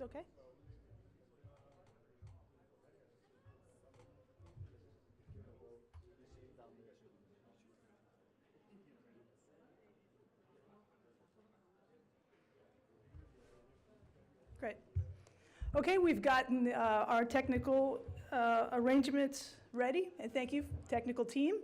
It's okay? Great. Okay, we've gotten our technical arrangements ready, and thank you, technical team.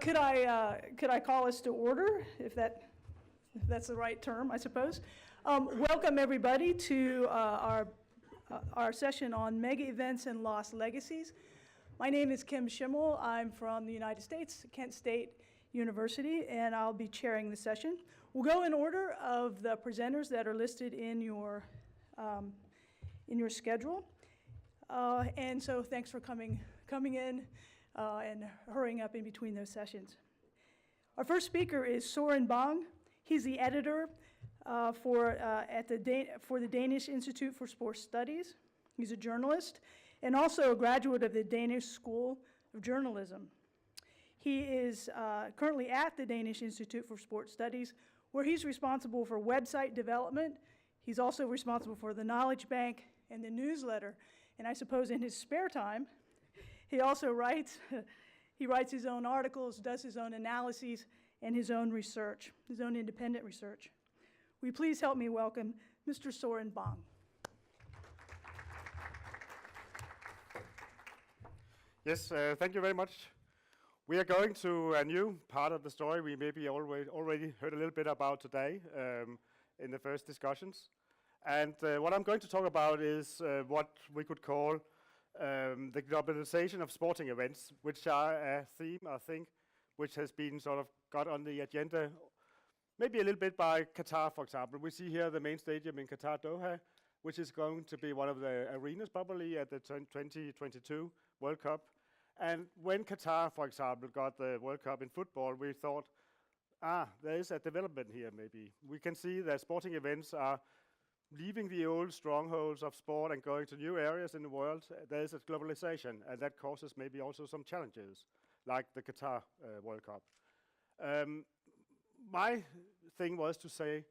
Could I call us to order, if that's the right term, I suppose? Welcome everybody to our session on mega events and lost legacies. My name is Kim Schimmel. I'm from the United States, Kent State University, and I'll be chairing the session. We'll go in order of the presenters that are listed in your schedule. And so thanks for coming in and hurrying up in between those sessions. Our first speaker is Søren Bang. He's the editor for the Danish Institute for Sports Studies. He's a journalist and also a graduate of the Danish School of Journalism. He is currently at the Danish Institute for Sports Studies, where he's responsible for website development. He's also responsible for the knowledge bank and the newsletter. And I suppose in his spare time, he also writes. He writes his own articles, does his own analyses, and his own research, his own independent research. Will you please help me welcome Mr. Søren Bang. Yes, thank you very much. We are going to a new part of the story we maybe already heard a little bit about today in the first discussions. And what I'm going to talk about is what we could call the globalization of sporting events, which are a theme, I think, which has been sort of got on the agenda maybe a little bit by Qatar, for example. We see here the main stadium in Qatar, Doha, which is going to be one of the arenas probably at the 2022 World Cup. And when Qatar, for example, got the World Cup in football, we thought, there is a development here maybe. We can see that sporting events are leaving the old strongholds of sport and going to new areas in the world. There is a globalization, and that causes maybe also some challenges, like the Qatar World Cup. My thing was to say,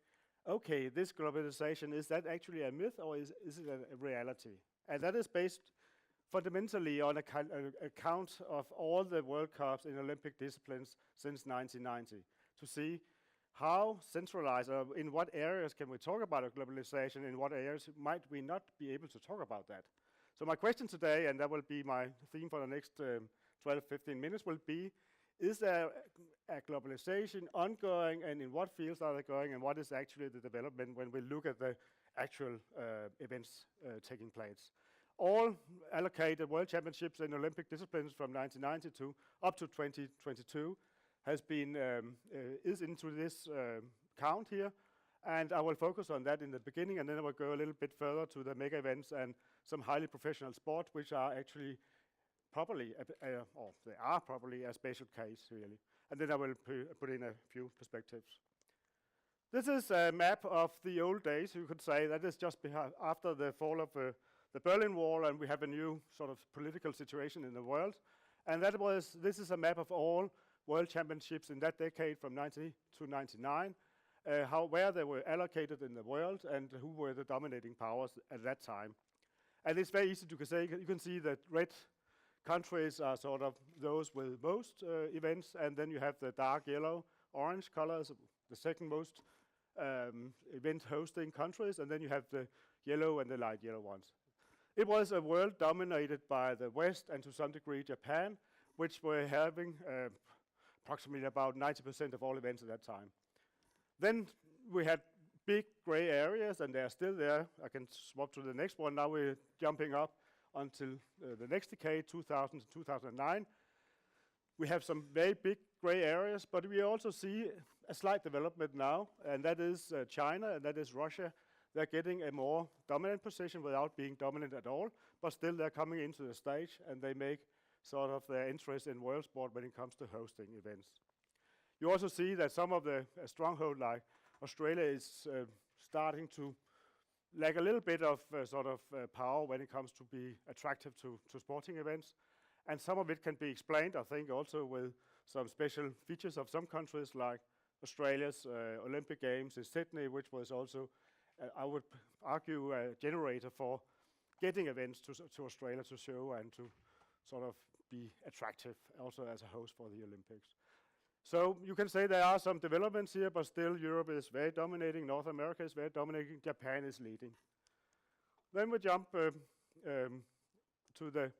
okay, this globalization, is that actually a myth or is it a reality? And that is based fundamentally on a count of all the World Cups in Olympic disciplines since 1990, to see how centralized, or in what areas can we talk about a globalization, in what areas might we not be able to talk about that. So my question today, and that will be my theme for the next 12-15 minutes, will be, is there a globalization ongoing, and in what fields are they going, and what is actually the development when we look at the actual events taking place? All allocated World Championships in Olympic disciplines from 1992 up to 2022 has been is into this count here, and I will focus on that in the beginning, and then I will go a little bit further to the mega events and some highly professional sport, which are actually probably, or they are probably a special case really, and then I will put in a few perspectives. This is a map of the old days, you could say. That is just after the fall of the Berlin Wall, and we have a new sort of political situation in the world, and this is a map of all World Championships in that decade from 90 to 99, where they were allocated in the world and who were the dominating powers at that time. And it's very easy to say, you can see that red countries are sort of those with most events, and then you have the dark yellow, orange colors, the second most event hosting countries, and then you have the yellow and the light yellow ones. It was a world dominated by the West and to some degree Japan, which were having approximately about 90% of all events at that time. Then we had big gray areas, and they are still there. I can swap to the next one. Now we're jumping up until the next decade, 2000 to 2009. We have some very big gray areas, but we also see a slight development now, and that is China, and that is Russia. They're getting a more dominant position without being dominant at all, but still they're coming into the stage, and they make sort of their interest in world sport when it comes to hosting events. You also see that some of the stronghold like Australia is starting to lack a little bit of power when it comes to be attractive to sporting events. And some of it can be explained, I think, also with some special features of some countries like Australia's Olympic Games in Sydney, which was also I would argue, a generator for getting events to Australia to show and to sort of be attractive also as a host for the Olympics. So you can say there are some developments here, but still Europe is very dominating, North America is very dominating, Japan is leading. Then we jump to the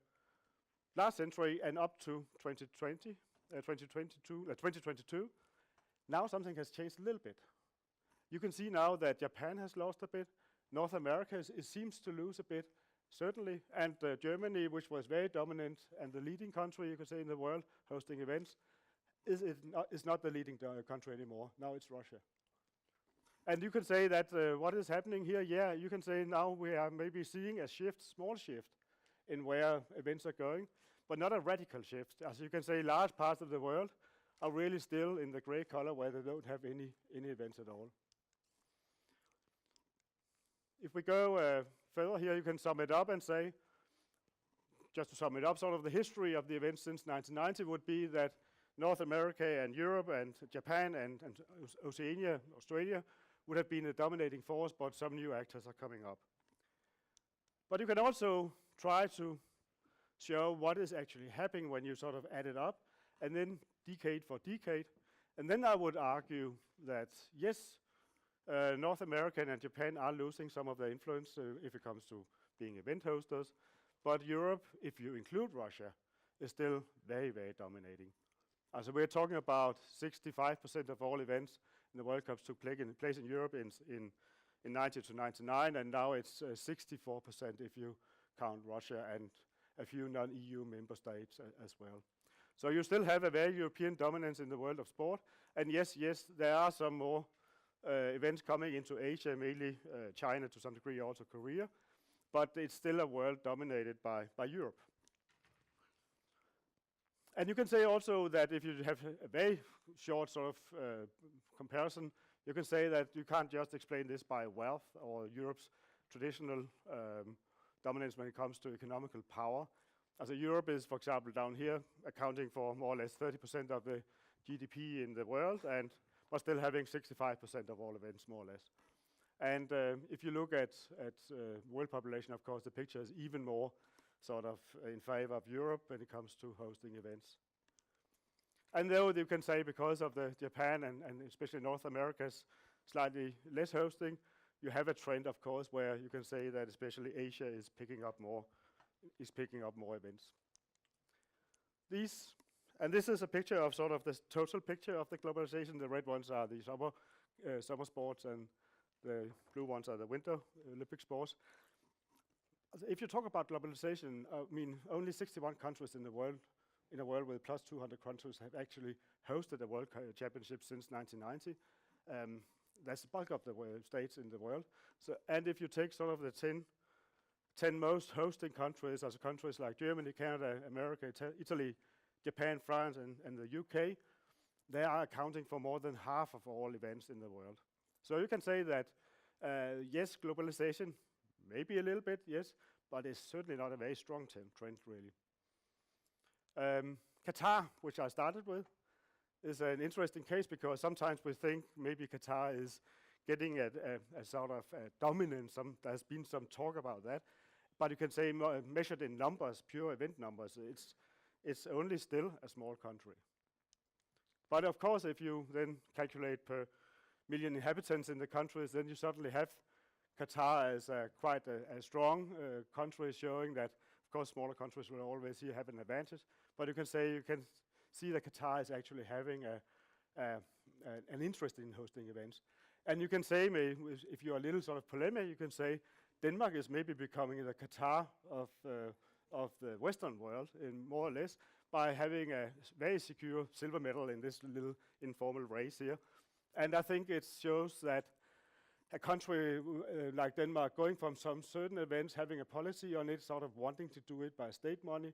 last century and up to 2022. Now something has changed a little bit. You can see now that Japan has lost a bit, North America seems to lose a bit, certainly, and Germany, which was very dominant and the leading country, you could say, in the world, hosting events, is not the leading country anymore. Now it's Russia. And you can say that what is happening here, yeah, you can say now we are maybe seeing a shift, small shift, in where events are going, but not a radical shift. As you can say, large parts of the world are really still in the gray color where they don't have any events at all. If we go further here, you can sum it up and say, just to sum it up, sort of the history of the events since 1990 would be that North America and Europe and Japan and Oceania, Australia, would have been a dominating force, but some new actors are coming up. But you can also try to show what is actually happening when you sort of add it up, and then decade for decade. And then I would argue that, yes, North America and Japan are losing some of their influence if it comes to being event hosters, but Europe, if you include Russia, is still very, very dominating. So we're talking about 65% of all events in the World Cup took place in Europe in 90 to 99, and now it's 64% if you count Russia and a few non-EU member states as well. So you still have a very European dominance in the world of sport, and yes, there are some more events coming into Asia, mainly China to some degree, also Korea, but it's still a world dominated by Europe. And you can say also that if you have a very short sort of comparison, you can say that you can't just explain this by wealth or Europe's traditional dominance when it comes to economical power. Also Europe is, for example, down here, accounting for more or less 30% of the GDP in the world, and but still having 65% of all events, more or less. And if you look at world population, of course, the picture is even more sort of in favor of Europe when it comes to hosting events. And though you can say because of the Japan and especially North America's slightly less hosting, you have a trend, of course, where you can say that especially Asia is picking up more events. This is a picture of sort of the total picture of the globalization. The red ones are the summer sports, and the blue ones are the winter Olympic sports. If you talk about globalization, I mean, only 61 countries in a world with plus 200 countries have actually hosted a World Championship since 1990. That's the bulk of the states in the world. So, and if you take sort of the 10 most hosting countries, also countries like Germany, Canada, America, Italy, Japan, France, and the UK, they are accounting for more than half of all events in the world. So you can say that, yes, globalization, maybe a little bit, yes, but it's certainly not a very strong trend, really. Qatar, which I started with, is an interesting case because sometimes we think maybe Qatar is getting a sort of dominance. There's been some talk about that, but you can say measured in numbers, pure event numbers, it's only still a small country. But of course, if you then calculate per million inhabitants in the countries, then you suddenly have Qatar as quite a strong country, showing that, of course, smaller countries will always have an advantage. But you can see that Qatar is actually having an interest in hosting events. And you can say, if you're a little sort of polemic, you can say Denmark is maybe becoming the Qatar of the Western world, in more or less, by having a very secure silver medal in this little informal race here. And I think it shows that a country like Denmark, going from some certain events, having a policy on it, sort of wanting to do it by state money,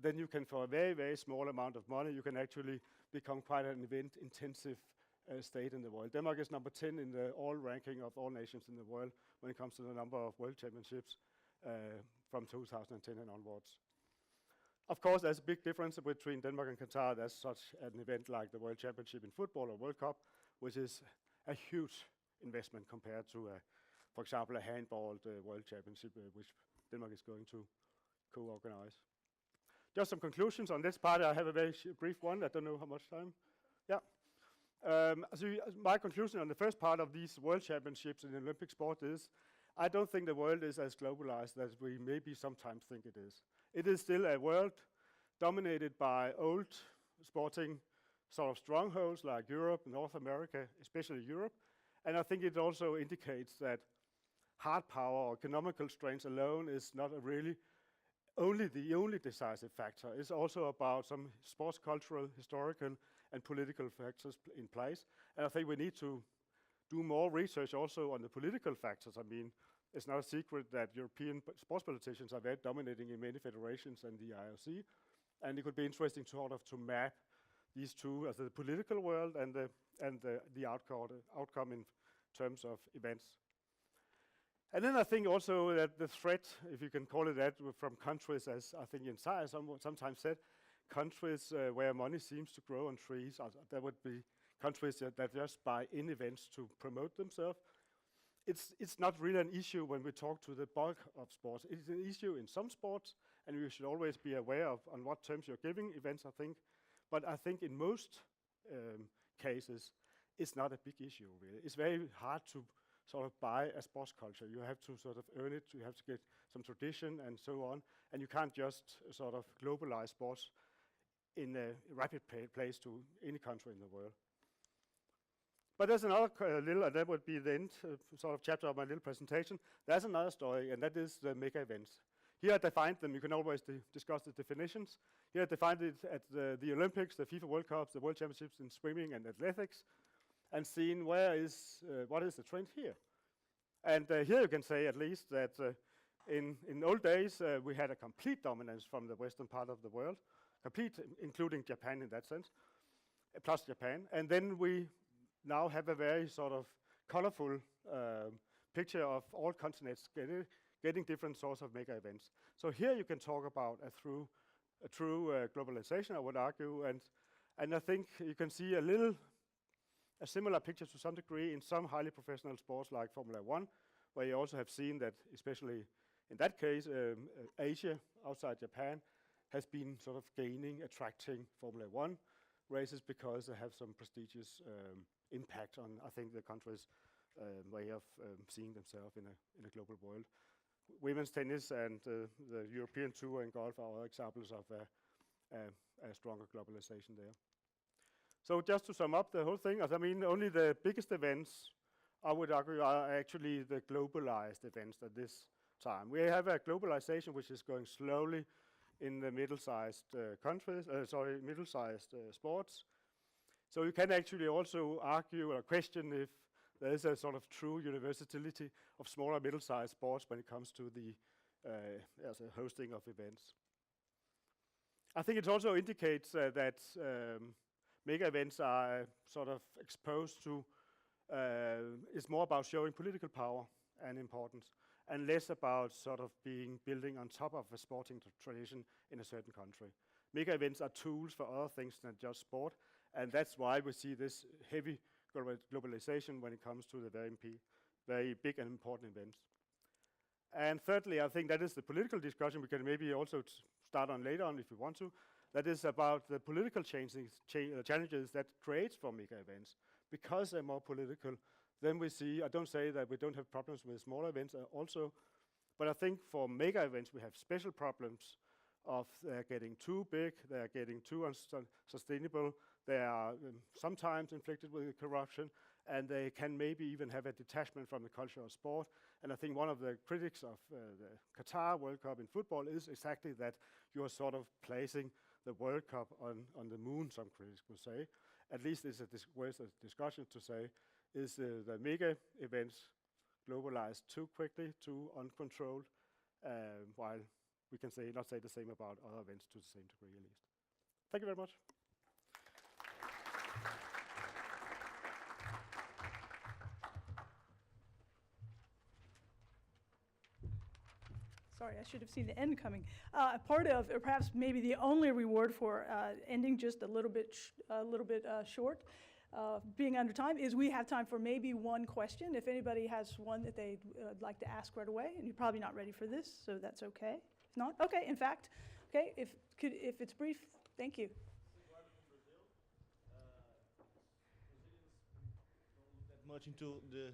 then you can, for a very, very small amount of money, you can actually become quite an event-intensive state in the world. Denmark is number 10 in the all ranking of all nations in the world when it comes to the number of world championships from 2010 and onwards. Of course, there's a big difference between Denmark and Qatar. There's such an event like the World Championship in football or World Cup, which is a huge investment compared to for example, a handball World Championship, which Denmark is going to co-organize. Just some conclusions on this part. I have a very brief one. I don't know how much time. Yeah. My conclusion on the first part of these World Championships in Olympic sport is, I don't think the world is as globalized as we maybe sometimes think it is. It is still a world dominated by old sporting sort of strongholds like Europe, North America, especially Europe. And I think it also indicates that hard power or economical strength alone is not really the only decisive factor. It's also about some sports cultural, historical, and political factors in place. And I think we need to do more research also on the political factors. I mean, it's not a secret that European sports politicians are very dominating in many federations and the IOC. And it could be interesting sort of to map these two as the political world and the outcome in terms of events. And then I think also that the threat, if you can call it that, from countries, as I think Jens sometimes said, countries where money seems to grow on trees, there would be countries that just buy in events to promote themselves. It's not really an issue when we talk to the bulk of sports. It's an issue in some sports, and you should always be aware of on what terms you're giving events, I think. But I think in most cases, it's not a big issue, really. It's very hard to sort of buy a sports culture. You have to sort of earn it, you have to get some tradition and so on, and you can't just sort of globalize sports in a rapid pace to any country in the world. But there's another little, and that would be the end sort of chapter of my little presentation. There's another story, and that is the mega events. Here I defined them. You can always discuss the definitions. Here I defined it at the Olympics, the FIFA World Cups, the World Championships in swimming and athletics, and seen what is the trend here. And here you can say at least that in old days we had a complete dominance from the western part of the world, complete, including Japan in that sense, plus Japan. And then we now have a very sort of colorful picture of all continents getting different sorts of mega events. So here you can talk about a true globalization, I would argue, and I think you can see a similar picture to some degree in some highly professional sports like Formula 1, where you also have seen that, especially in that case, Asia, outside Japan, has been sort of attracting Formula 1 races because they have some prestigious impact on, I think, the country's way of seeing themselves in a global world. Women's tennis and the European Tour and golf are other examples of a stronger globalization there. So just to sum up the whole thing, I mean, only the biggest events, I would argue, are actually the globalized events at this time. We have a globalization which is going slowly in the middle-sized middle-sized sports. So you can actually also argue or question if there is a sort of true universality of smaller middle-sized sports when it comes to the hosting of events. I think it also indicates that mega events are sort of exposed to, it's more about showing political power and importance, and less about sort of building on top of a sporting tradition in a certain country. Mega events are tools for other things than just sport, and that's why we see this heavy globalization when it comes to the very big and important events. And thirdly, I think that is the political discussion we can maybe also start on later on if we want to. That is about the political challenges that creates for mega events. Because they're more political, then we see, I don't say that we don't have problems with smaller events also, but I think for mega events we have special problems of they're getting too big, they're getting too unsustainable, they are sometimes inflicted with corruption, and they can maybe even have a detachment from the culture of sport. And I think one of the critics of the Qatar World Cup in football is exactly that you are sort of placing the World Cup on the moon, some critics would say. At least it's worth a discussion to say, is the mega events globalized too quickly, too uncontrolled, while we can not say the same about other events to the same degree at least. Thank you very much. Sorry, I should have seen the end coming. Part of, or perhaps maybe the only reward for ending just a little bit short, being under time, is we have time for maybe one question. If anybody has one that they'd like to ask right away, and you're probably not ready for this, so that's okay. If not, okay, in fact, okay, if it's brief, thank you. That much into the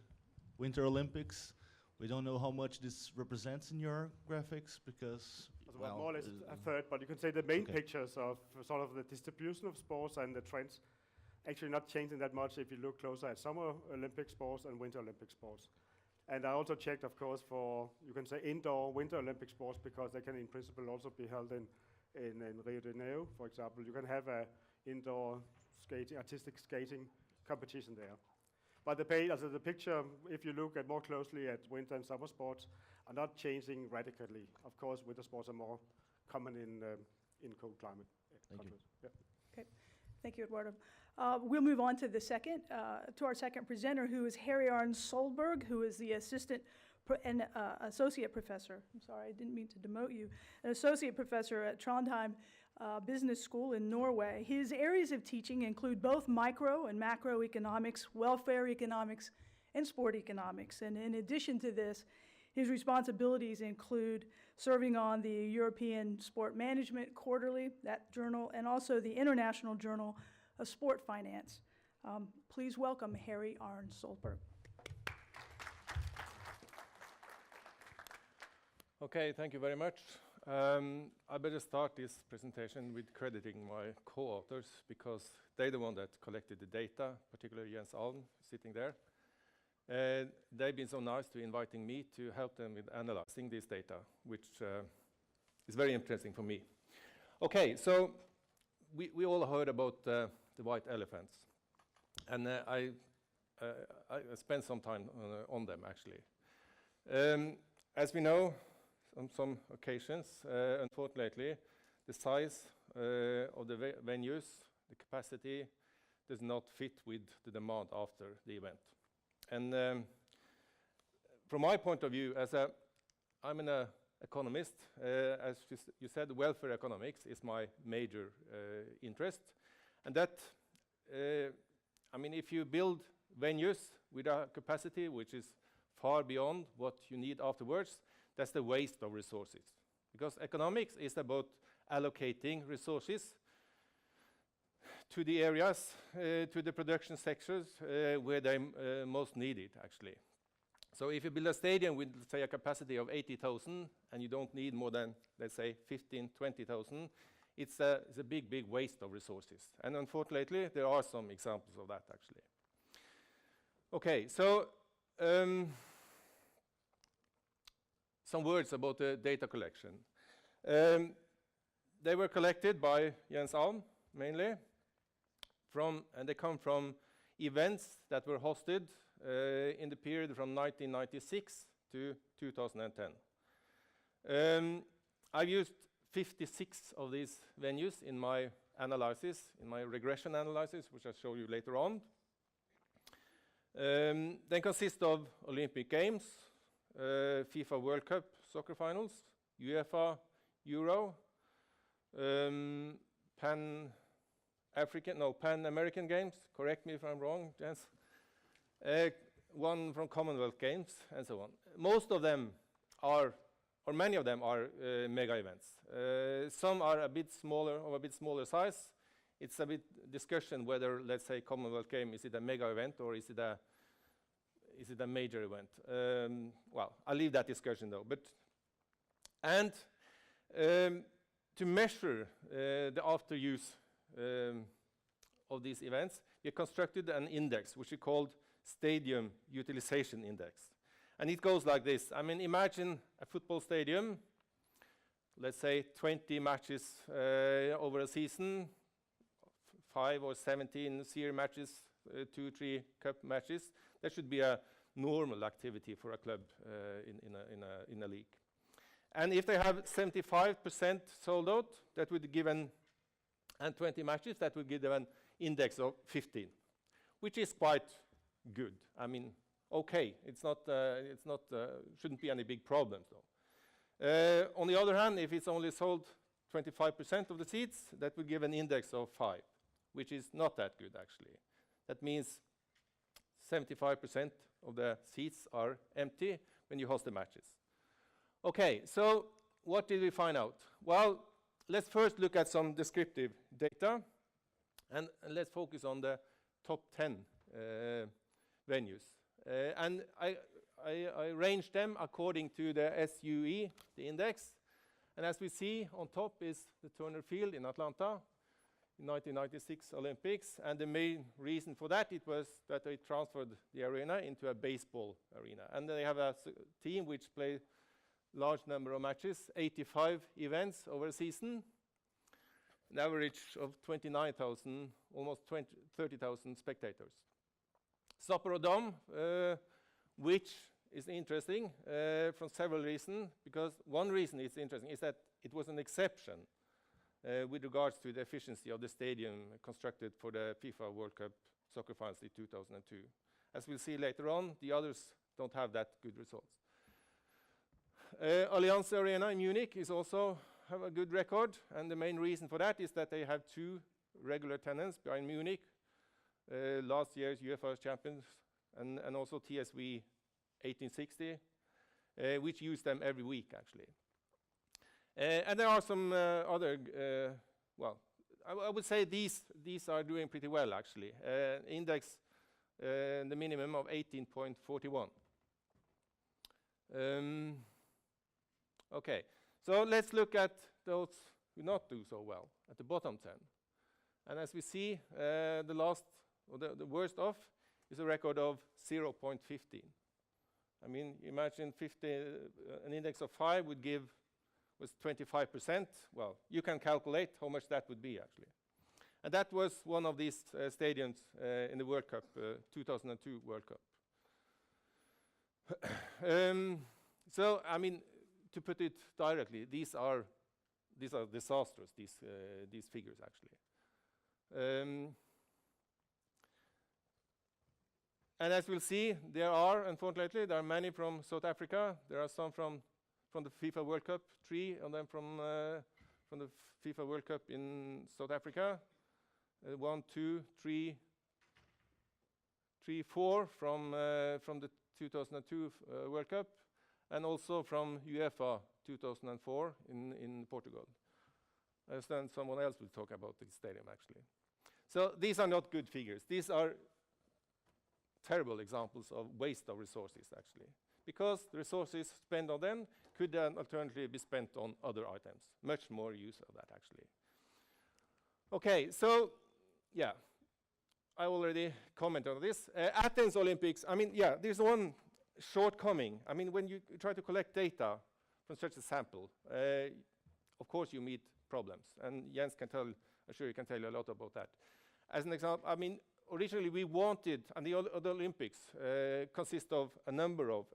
Winter Olympics. We don't know how much this represents in your graphics because, well, more or less a third, but you can say the main Okay. pictures of sort of the distribution of sports and the trends actually not changing that much if you look closer at Summer Olympic sports and Winter Olympic sports. And I also checked, of course, for, you can say, indoor Winter Olympic sports because they can, in principle, also be held in Rio de Janeiro, for example. You can have a indoor skating, artistic skating competition there. But the picture, if you look at more closely at winter and summer sports, are not changing radically. Of course, winter sports are more common in cold climate countries. Yeah. Okay, thank you, Eduardo. We'll move on to to our second presenter, who is Arne Solberg, who is the associate professor. I'm sorry, I didn't mean to demote you. An associate professor at Trondheim Business School in Norway. His areas of teaching include both micro and macroeconomics, welfare economics, and sport economics. And in addition to this, his responsibilities include serving on the European Sport Management Quarterly, that journal, and also the International Journal of Sport Finance. Please welcome Arne Solberg. Okay, thank you very much. I better start this presentation with crediting my co-authors because they're the one that collected the data, particularly Jens Alm sitting there. They've been so nice to inviting me to help them with analyzing this data, which is very interesting for me. Okay, so we all heard about the white elephants, and I spent some time on them actually. As we know, on some occasions, unfortunately, the size of the venues, the capacity, does not fit with the demand after the event. And from my point of view, I'm an economist, as you said, welfare economics is my major interest. And that, I mean, if you build venues with a capacity which is far beyond what you need afterwards, that's the waste of resources. Because economics is about allocating resources to the areas, to the production sectors where they're most needed, actually. So if you build a stadium with, say, a capacity of 80,000 and you don't need more than, let's say, 15, 20,000, it's a big, big waste of resources. And unfortunately, there are some examples of that, actually. Okay, so some words about the data collection. They were collected by Jens Alm, mainly, and they come from events that were hosted in the period from 1996 to 2010. I've used 56 of these venues in my analysis, in my regression analysis, which I'll show you later on. They consist of Olympic Games, FIFA World Cup soccer finals, UEFA Euro, Pan-American Games, correct me if I'm wrong, Jens. One from Commonwealth Games, and so on. Most of them are, or many of them are mega events. Some are of a bit smaller size. It's a bit discussion whether, let's say, Commonwealth Game, is it a mega event or is it a major event? Well, I'll leave that discussion though. To measure the after use of these events, we constructed an index which we called Stadium Utilization Index. And it goes like this. I mean, imagine a football stadium, let's say 20 matches over a season, 5 or 17 series matches, 2, 3 cup matches. That should be a normal activity for a club in a league. And if they have 75% sold out, that would give and 20 matches, that would give them an index of 15, which is quite good. I mean, okay, shouldn't be any big problems though. On the other hand, if it's only sold 25% of the seats, that would give an index of 5, which is not that good actually. That means 75% of the seats are empty when you host the matches. Okay, so what did we find out? Well, let's first look at some descriptive data, and let's focus on the top 10 venues. And I arranged them according to the SUE, the index. And as we see, on top is the Turner Field in Atlanta, in 1996 Olympics. And the main reason for that, it was that they transferred the arena into a baseball arena. And they have a team which play large number of matches, 85 events over a season, an average of 29,000, almost 30,000 spectators. Sapporo Dome, which is interesting from several reasons, because one reason it's interesting is that it was an exception with regards to the efficiency of the stadium constructed for the FIFA World Cup Soccer Finals in 2002. As we'll see later on, the others don't have that good results. Allianz Arena in Munich is also have a good record, and the main reason for that is that they have two regular tenants behind Munich, last year's UEFA champions, and also TSV 1860, which use them every week, actually. And there are some other, well, I would say these are doing pretty well, actually. Index, the minimum of 18.41. Okay, so let's look at those who not do so well, at the bottom 10. And as we see, the last, or the worst off, is a record of 0.15. I mean, imagine an index of 5 would give, was 25%. Well, you can calculate how much that would be, actually. And that was one of these stadiums in the World Cup, 2002 World Cup. So, I mean, to put it directly, these are disastrous, these figures, actually. And as we'll see, unfortunately, there are many from South Africa. There are some from the FIFA World Cup, 3 of them from the FIFA World Cup in South Africa. 1, 2, 3, 4 from the 2002 World Cup, and also from UEFA 2004 in Portugal. I understand someone else will talk about this stadium, actually. So these are not good figures. These are terrible examples of waste of resources, actually, because the resources spent on them could then alternatively be spent on other items. Much more use of that, actually. Okay, so, yeah, I already commented on this. Athens Olympics, I mean, yeah, there's one shortcoming. I mean, when you try to collect data from such a sample, of course you meet problems, and Jens can tell, I'm sure he can tell you a lot about that. As an example, I mean, originally we wanted, and the Olympics consist of a number of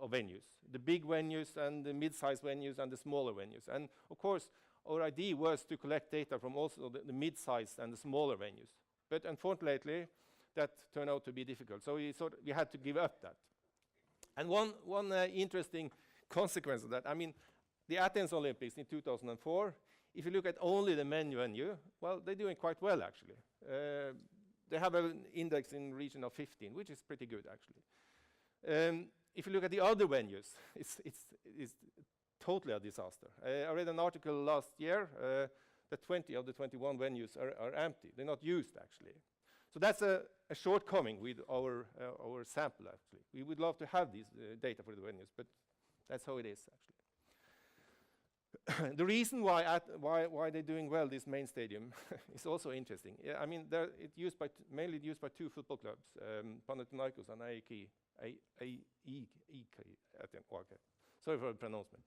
venues, the big venues and the mid-sized venues and the smaller venues. And of course, our idea was to collect data from also the mid-sized and the smaller venues. But unfortunately, that turned out to be difficult. So we had to give up that. And one interesting consequence of that, I mean, the Athens Olympics in 2004, if you look at only the main venue, well, they're doing quite well, actually. They have an index in the region of 15, which is pretty good, actually. If you look at the other venues, it's totally a disaster. I read an article last year that 20 of the 21 venues are empty. They're not used, actually. So that's a shortcoming with our sample, actually. We would love to have these data for the venues, but that's how it is, actually. The reason why they're doing well, this main stadium, is also interesting. Yeah, I mean, it's mainly used by 2 football clubs, Panathinaikos and AEK. Sorry for the pronouncement.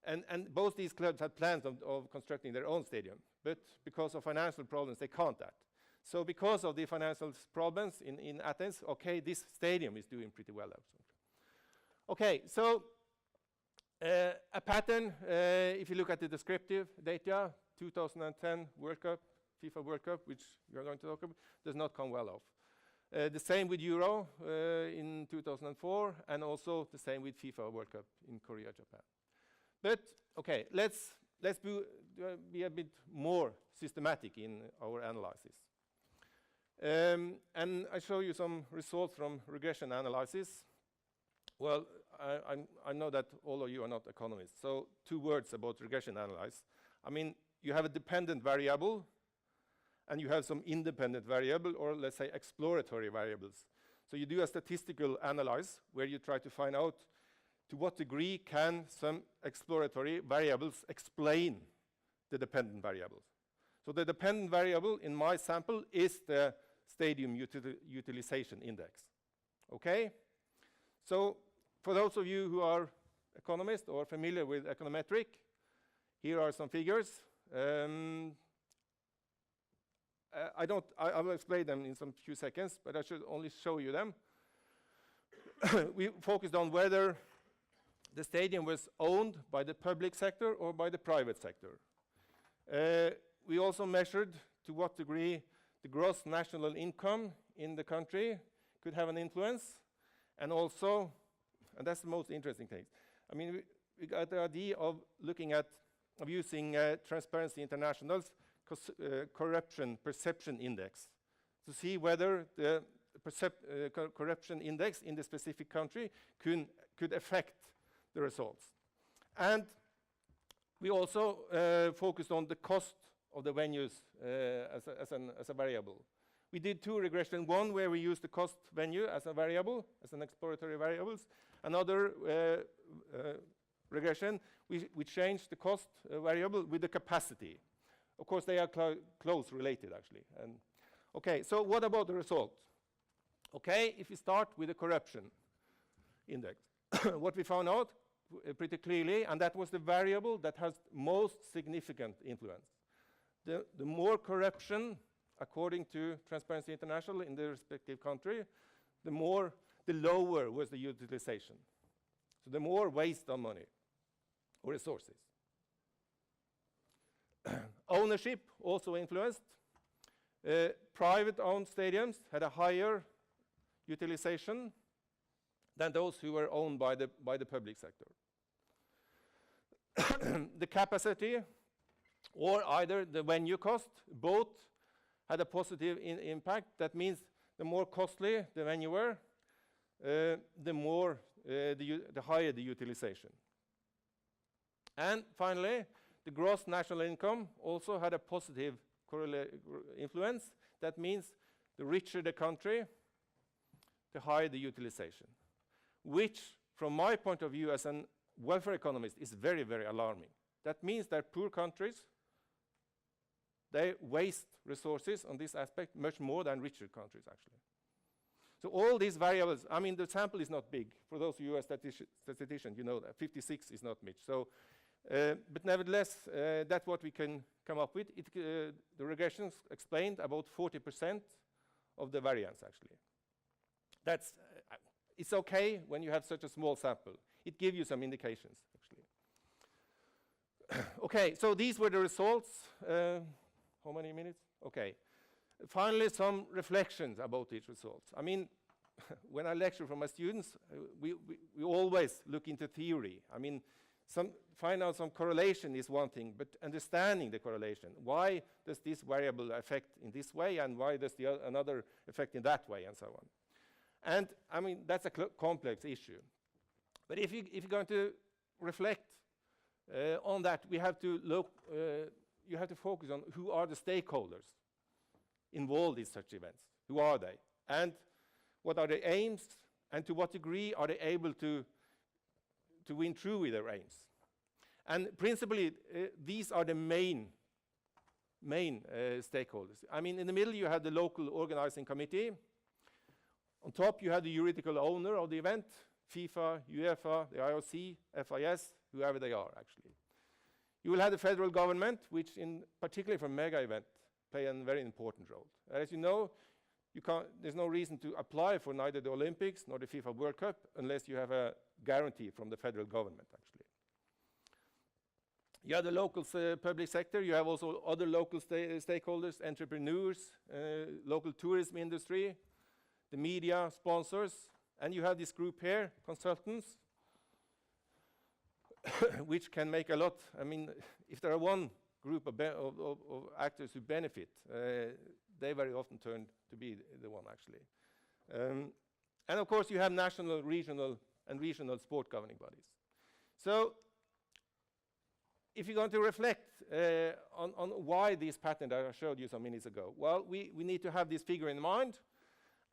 And both these clubs had plans of constructing their own stadium, but because of financial problems, they can't that. So because of the financial problems in Athens, okay, this stadium is doing pretty well, actually. Okay, so a pattern, if you look at the descriptive data, 2010 World Cup, FIFA World Cup, which we are going to talk about, does not come well off. The same with Euro in 2004, and also the same with FIFA World Cup in Korea, Japan. But, okay, let's be a bit more systematic in our analysis. And I show you some results from regression analysis. Well, I know that all of you are not economists, so 2 words about regression analysis. I mean, you have a dependent variable, and you have some independent variable, or let's say exploratory variables. So you do a statistical analysis where you try to find out to what degree can some exploratory variables explain the dependent variables. So the dependent variable in my sample is the stadium utilization index. Okay? So for those of you who are economists or familiar with econometric, here are some figures. I will explain them in some few seconds, but I should only show you them. We focused on whether the stadium was owned by the public sector or by the private sector. We also measured to what degree the gross national income in the country could have an influence, and also, and that's the most interesting thing, I mean, we got the idea of looking at, of using Transparency International's corruption perception index to see whether the corruption index in the specific country could affect the results. And we also focused on the cost of the venues as a variable. We did 2 regression, one where we used the cost venue as a variable, as an exploratory variables. Another regression, we changed the cost variable with the capacity. Of course, they are close related, actually. And okay, so what about the result? Okay, if we start with the corruption index, what we found out pretty clearly, and that was the variable that has most significant influence. The more corruption, according to Transparency International in the respective country, the lower was the utilization. So the more waste of money or resources. Ownership also influenced. Private-owned stadiums had a higher utilization than those who were owned by the public sector. The capacity, or either the venue cost, both had a positive impact. That means the more costly the venue were, the higher the utilization. And finally, the gross national income also had a positive influence. That means the richer the country, the higher the utilization, which, from my point of view as a welfare economist, is very, very alarming. That means that poor countries, they waste resources on this aspect much more than richer countries, actually. So all these variables, I mean, the sample is not big. For those of you who are statisticians, you know that 56 is not much. So, but nevertheless, that's what we can come up with. The regressions explained about 40% of the variance, actually. That's, it's okay when you have such a small sample. It gives you some indications, actually. Okay, so these were the results. How many minutes? Okay. Finally, some reflections about these results. I mean, when I lecture for my students, we always look into theory. I mean, find out some correlation is one thing, but understanding the correlation. Why does this variable affect in this way, and why does another affect in that way, and so on? And I mean, that's a complex issue. But if you're going to reflect on that, we have to look. You have to focus on who are the stakeholders involved in such events. Who are they? And what are their aims? And to what degree are they able to win through with their aims? And principally, these are the main stakeholders. I mean, in the middle, you have the local organizing committee. On top, you have the juridical owner of the event, FIFA, UEFA, the IOC, FIS, whoever they are, actually. You will have the federal government, which, particularly for mega event, play a very important role. As you know, there's no reason to apply for neither the Olympics nor the FIFA World Cup unless you have a guarantee from the federal government, actually. You have the local public sector. You have also other local stakeholders, entrepreneurs, local tourism industry, the media, sponsors, and you have this group here, consultants, which can make a lot. I mean, if there are one group of actors who benefit, they very often turn to be the one actually. And of course you have national, regional sport governing bodies. So if you're going to reflect on why this pattern that I showed you some minutes ago, well, we need to have this figure in mind.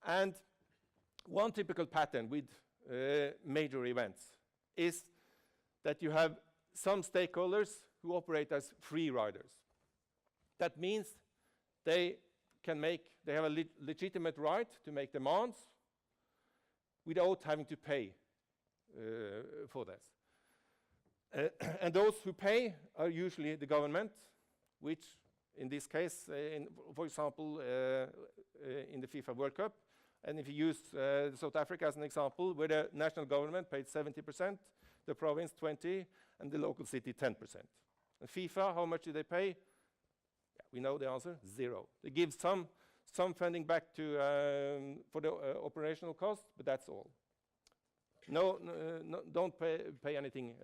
And one typical pattern with major events is that you have some stakeholders who operate as free riders. That means they have a legitimate right to make demands without having to pay for this. And those who pay are usually the government, which in this case, for example, in the FIFA World Cup, and if you use South Africa as an example, where the national government paid 70%, the province 20%, and the local city 10%. And FIFA, how much do they pay? Yeah, we know the answer, 0. They give some funding back to for the operational cost, but that's all. No, don't pay anything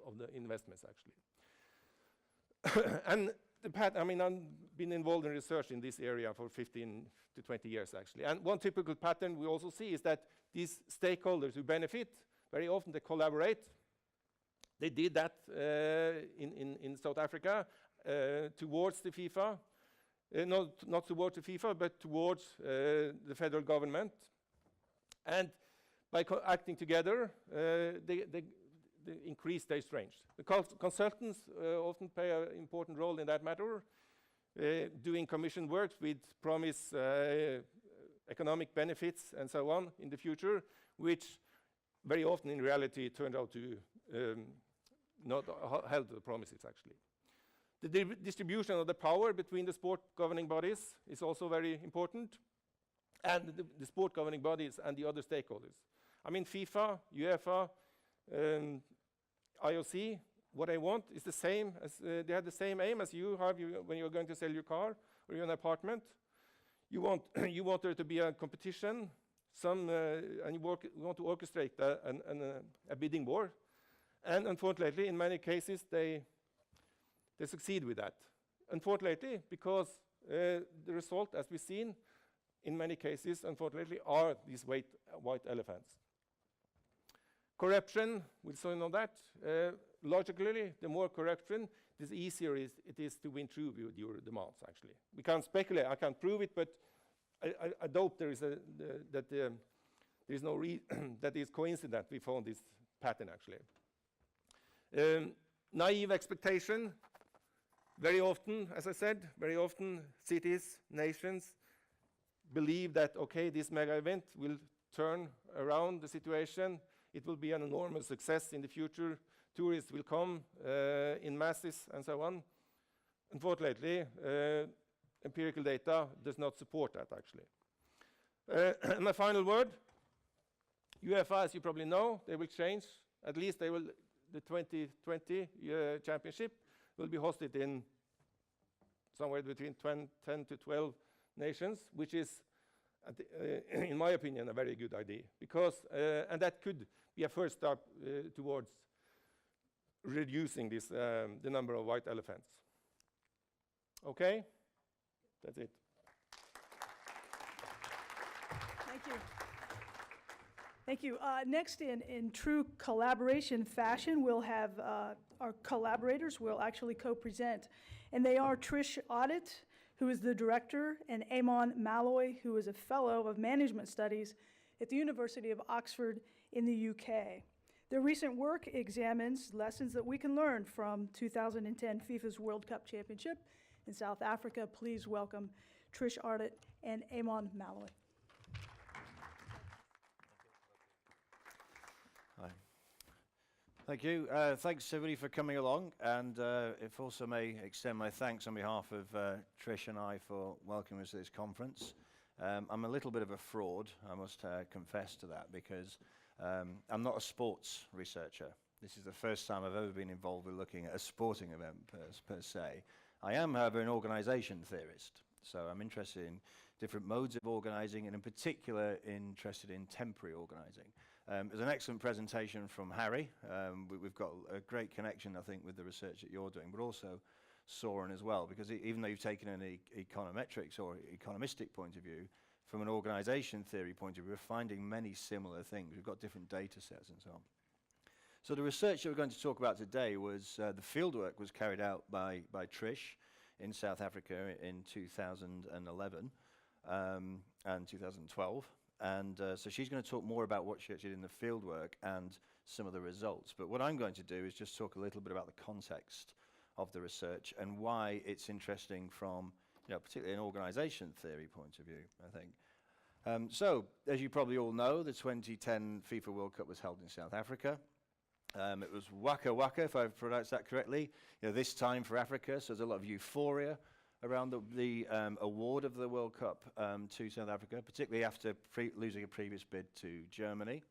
of the investments actually. And I mean, I've been involved in research in this area for 15 to 20 years actually. And one typical pattern we also see is that these stakeholders who benefit, very often they collaborate. They did that in South Africa towards the FIFA, not towards the FIFA, but towards the federal government. And by acting together, they increase their strength. The consultants often play an important role in that matter, doing commission work with promise economic benefits and so on in the future, which very often in reality turned out to not held the promises actually. The distribution of the power between the sport governing bodies is also very important, and the sport governing bodies and the other stakeholders. I mean, FIFA, UEFA, IOC, what I want is the same as they have the same aim as you have when you're going to sell your car or your apartment. You want you want there to be a competition, and you want to orchestrate a bidding war. And unfortunately, in many cases, they succeed with that. Unfortunately, because the result, as we've seen, in many cases, unfortunately, are these white elephants. Corruption, we saw know that. Logically, the more corruption, the easier it is to win through with your demands, actually. We can't speculate, I can't prove it, but I doubt there is there is no that is coincident we found this pattern, actually. Naive expectation, very often, as I said, very often cities, nations believe that, okay, this mega event will turn around the situation. It will be an enormous success in the future. Tourists will come in masses and so on. Unfortunately, empirical data does not support that, actually. My final word, UEFA, as you probably know, they will change. At least they will, the 2020 championship will be hosted in somewhere between 10 to 12 nations, which is, in my opinion, a very good idea. Because, and that could be a first step towards reducing this, the number of white elephants. Okay? That's it. Thank you. Thank you. Next, in true collaboration fashion, we'll have our collaborators will actually co-present. And they are Trish, Audit, who is the director, and Eamonn Molloy, who is a fellow of management studies at the University of Oxford in the UK. Their recent work examines lessons that we can learn from 2010 FIFA's World Cup Championship in South Africa. Please welcome Trish, Audit, and Eamonn Molloy. Hi. Thank you. Thanks everybody for coming along, and if also may extend my thanks on behalf of Trish and I for welcoming us to this conference. I'm a little bit of a fraud, I must confess to that, because I'm not a sports researcher. This is the first time I've ever been involved with looking at a sporting event per se. I am, however, an organization theorist, so I'm interested in different modes of organizing, and in particular interested in temporary organizing. There's an excellent presentation from Harry. We've got a great connection, I think, with the research that you're doing, but also Søren as well, because even though you've taken an econometrics or economistic point of view, from an organization theory point of view, we're finding many similar things. We've got different data sets and so on. So the research that we're going to talk about today was, the fieldwork was carried out by Trish in South Africa in 2011 and 2012. And so she's going to talk more about what she actually did in the fieldwork and some of the results. But what I'm going to do is just talk a little bit about the context of the research and why it's interesting from, particularly an organization theory point of view, I think. So, as you probably all know, the 2010 FIFA World Cup was held in South Africa. It was Waka Waka, if I've pronounced that correctly, this time for Africa, so there's a lot of euphoria around the award of the World Cup to South Africa, particularly after losing a previous bid to Germany.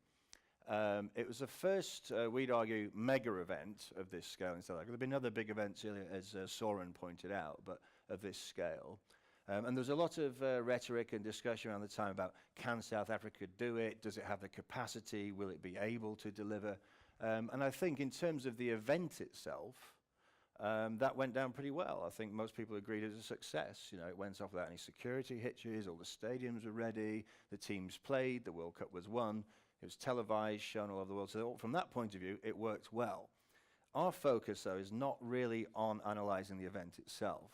It was the first, we'd argue, mega event of this scale in South Africa. There have been other big events, as Søren pointed out, but of this scale. And there was a lot of rhetoric and discussion around the time about, can South Africa do it? Does it have the capacity? Will it be able to deliver? And I think in terms of the event itself, that went down pretty well. I think most people agreed it was a success. It went off without any security hitches, all the stadiums were ready, the teams played, the World Cup was won, it was televised, shown all over the world. So from that point of view, it worked well. Our focus, though, is not really on analysing the event itself.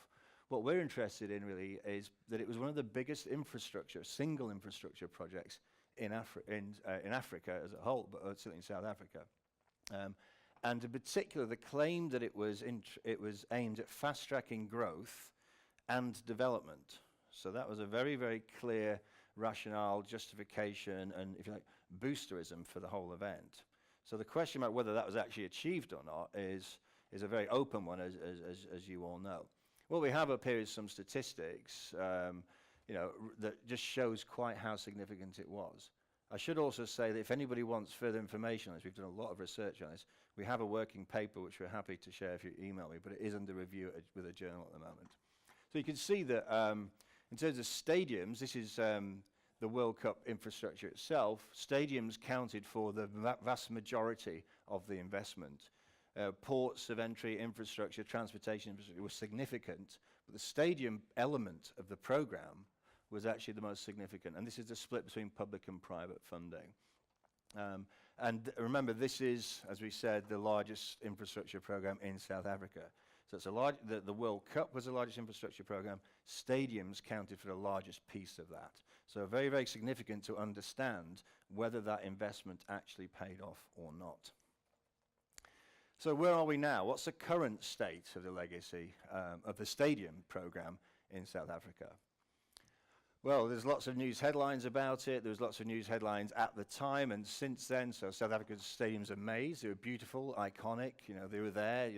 What we're interested in, really, is that it was one of the biggest single infrastructure projects in Africa as a whole, but certainly in South Africa. And in particular, the claim that it was aimed at fast-tracking growth and development. So that was a very, very clear rationale, justification, and, if you like, boosterism for the whole event. So the question about whether that was actually achieved or not is a very open one, as you all know. What we have up here is some statistics, that just shows quite how significant it was. I should also say that if anybody wants further information on this, we've done a lot of research on this. We have a working paper which we're happy to share if you email me, but it is under review with a journal at the moment. So you can see that in terms of stadiums, this is the World Cup infrastructure itself. Stadiums counted for the vast majority of the investment. Ports of entry, infrastructure, transportation infrastructure was significant, but the stadium element of the program was actually the most significant, and this is the split between public and private funding. And remember, this is, as we said, the largest infrastructure program in South Africa. So it's the World Cup was the largest infrastructure program. Stadiums counted for the largest piece of that. So very, very significant to understand whether that investment actually paid off or not. So where are we now? What's the current state of the legacy of the stadium program in South Africa? Well, there's lots of news headlines about it. There was lots of news headlines at the time and since then. So South Africa's stadiums are amazed. They were beautiful, iconic. They were there.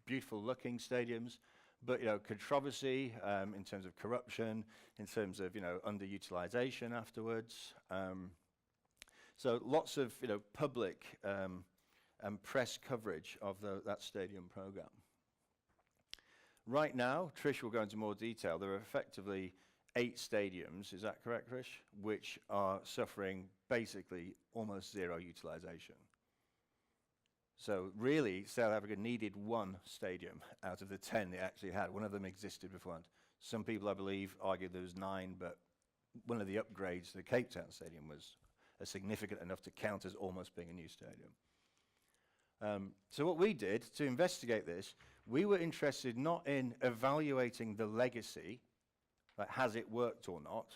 Beautiful looking stadiums. But controversy in terms of corruption, in terms of underutilization afterwards. So lots of public and press coverage of that stadium program. Right now, Trish will go into more detail. There are effectively 8 stadiums, is that correct, Trish? Which are suffering basically almost zero utilization. So really, South Africa needed 1 stadium out of the 10 they actually had. One of them existed beforehand. Some people, I believe, argue there was 9, but one of the upgrades to the Cape Town Stadium was significant enough to count as almost being a new stadium. So what we did to investigate this, we were interested not in evaluating the legacy, like has it worked or not,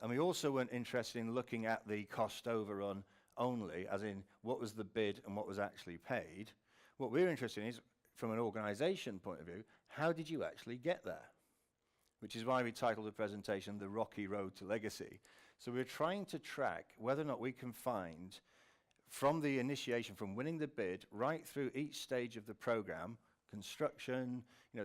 and we also weren't interested in looking at the cost overrun only, as in what was the bid and what was actually paid. What we're interested in is, from an organization point of view, how did you actually get there? Which is why we titled the presentation The Rocky Road to Legacy. So we're trying to track whether or not we can find, from the initiation, from winning the bid, right through each stage of the program, construction,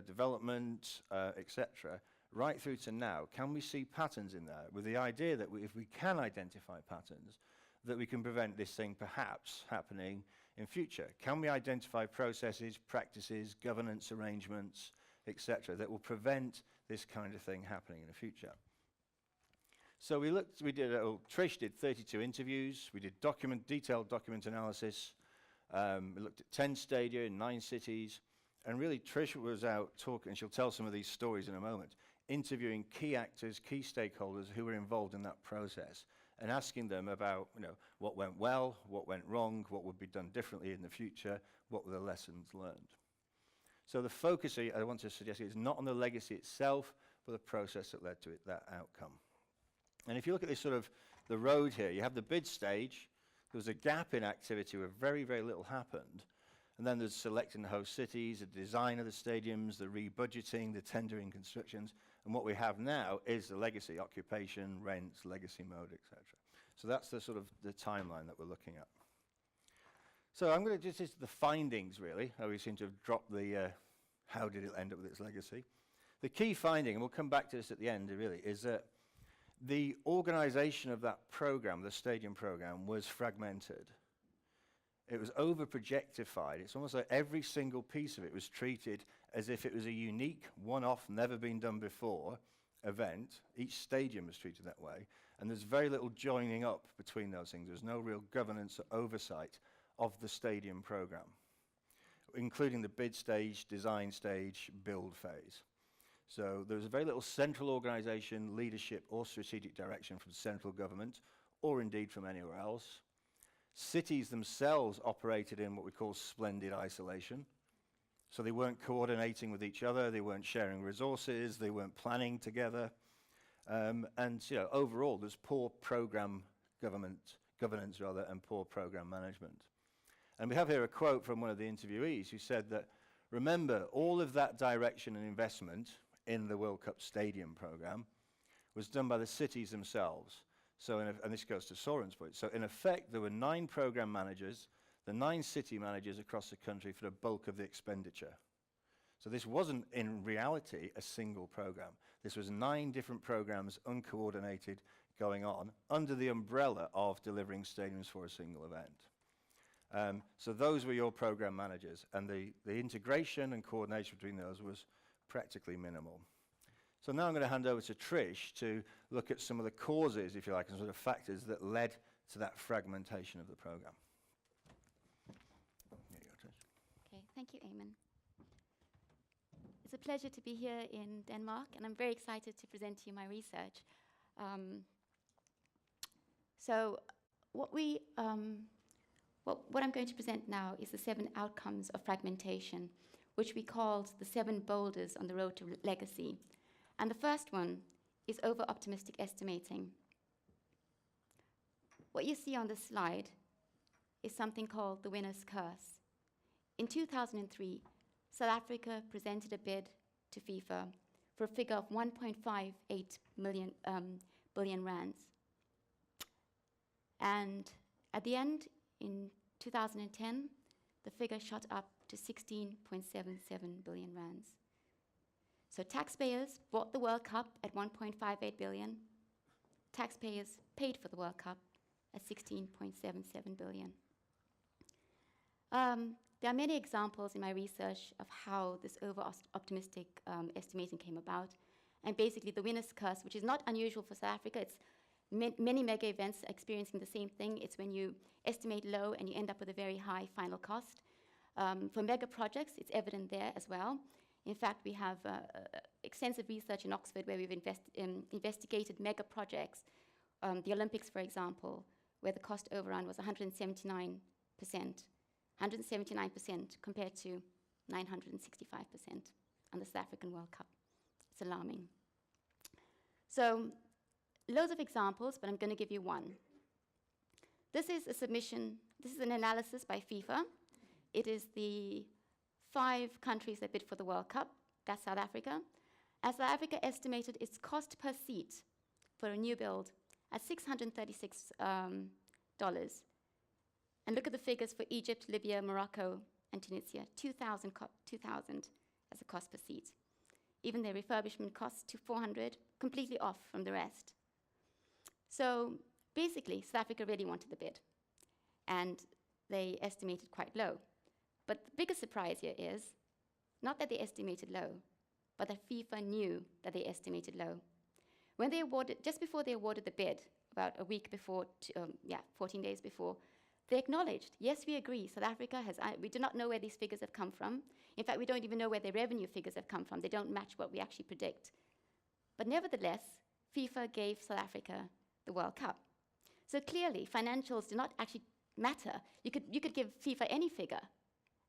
development, etc., right through to now, can we see patterns in there, with the idea that if we can identify patterns, that we can prevent this thing perhaps happening in future? Can we identify processes, practices, governance arrangements, etc., that will prevent this kind of thing happening in the future? So Trish did 32 interviews, we did detailed document analysis, we looked at 10 stadia in 9 cities, And really, Trish was out talking, and she'll tell some of these stories in a moment, interviewing key actors, key stakeholders who were involved in that process, and asking them about, what went well, what went wrong, what would be done differently in the future, what were the lessons learned. So the focus I want to suggest is not on the legacy itself, but the process that led to it, that outcome. And if you look at this sort of the road here, you have the bid stage. There was a gap in activity where very, very little happened. And then there's selecting the host cities, the design of the stadiums, the rebudgeting, the tendering constructions. And what we have now is the legacy, occupation, rents, legacy mode, etc. So that's the sort of the timeline that we're looking at. So I'm going to just the findings, really. How we seem to have dropped the how did it end up with its legacy. The key finding, and we'll come back to this at the end, really, is that the organization of that program, the stadium program, was fragmented. It was over-projectified. It's almost like every single piece of it was treated as if it was a unique, one-off, never-been-done-before event. Each stadium was treated that way. And there's very little joining up between those things. There's no real governance or oversight of the stadium program, including the bid stage, design stage, build phase. So there was very little central organization, leadership, or strategic direction from central government, or indeed from anywhere else. Cities themselves operated in what we call splendid isolation. So they weren't coordinating with each other, they weren't sharing resources, they weren't planning together. And overall, there's poor program governance, and poor program management. And we have here a quote from one of the interviewees who said that, remember, all of that direction and investment in the World Cup Stadium program was done by the cities themselves. So, and this goes to Søren's point. So, in effect, there were 9 program managers, the 9 city managers across the country for the bulk of the expenditure. So, this wasn't in reality a single program. This was 9 different programs, uncoordinated, going on under the umbrella of delivering stadiums for a single event. So, those were your program managers, and the integration and coordination between those was practically minimal. So now I'm going to hand over to Trish to look at some of the causes, if you like, and sort of factors that led to that fragmentation of the program. Here you go, Trish. Okay, thank you, Eamonn. It's a pleasure to be here in Denmark, and I'm very excited to present to you my research. What I'm going to present now is the 7 outcomes of fragmentation, which we called the 7 boulders on the road to legacy. And the first one is over-optimistic estimating. What you see on this slide is something called the winner's curse. In 2003, South Africa presented a bid to FIFA for a figure of 1.58 billion rands. And at the end, in 2010, the figure shot up to 16.77 billion rands. So taxpayers bought the World Cup at 1.58 billion. Taxpayers paid for the World Cup at 16.77 billion. There are many examples in my research of how this over-optimistic estimating came about. And basically the winner's curse, which is not unusual for South Africa, it's many mega events are experiencing the same thing. It's when you estimate low and you end up with a very high final cost. For mega projects, it's evident there as well. In fact, we have extensive research in Oxford where we've investigated mega projects. The Olympics, for example, where the cost overrun was 179%. 179% compared to 965% on the South African World Cup. It's alarming. So, loads of examples, but I'm going to give you one. This is a submission, this is an analysis by FIFA. It is the 5 countries that bid for the World Cup. That's South Africa. And South Africa estimated its cost per seat for a new build at $636. And look at the figures for Egypt, Libya, Morocco, and Tunisia. 2,000 as a cost per seat. Even their refurbishment costs to 400, completely off from the rest. So basically, South Africa really wanted the bid. And they estimated quite low. But the biggest surprise here is not that they estimated low, but that FIFA knew that they estimated low. When they awarded, just before they awarded the bid, about a week before, 14 days before, they acknowledged, yes, we agree, South Africa has, we do not know where these figures have come from. In fact, we don't even know where their revenue figures have come from. They don't match what we actually predict. But nevertheless, FIFA gave South Africa the World Cup. So clearly, financials do not actually matter. You could give FIFA any figure,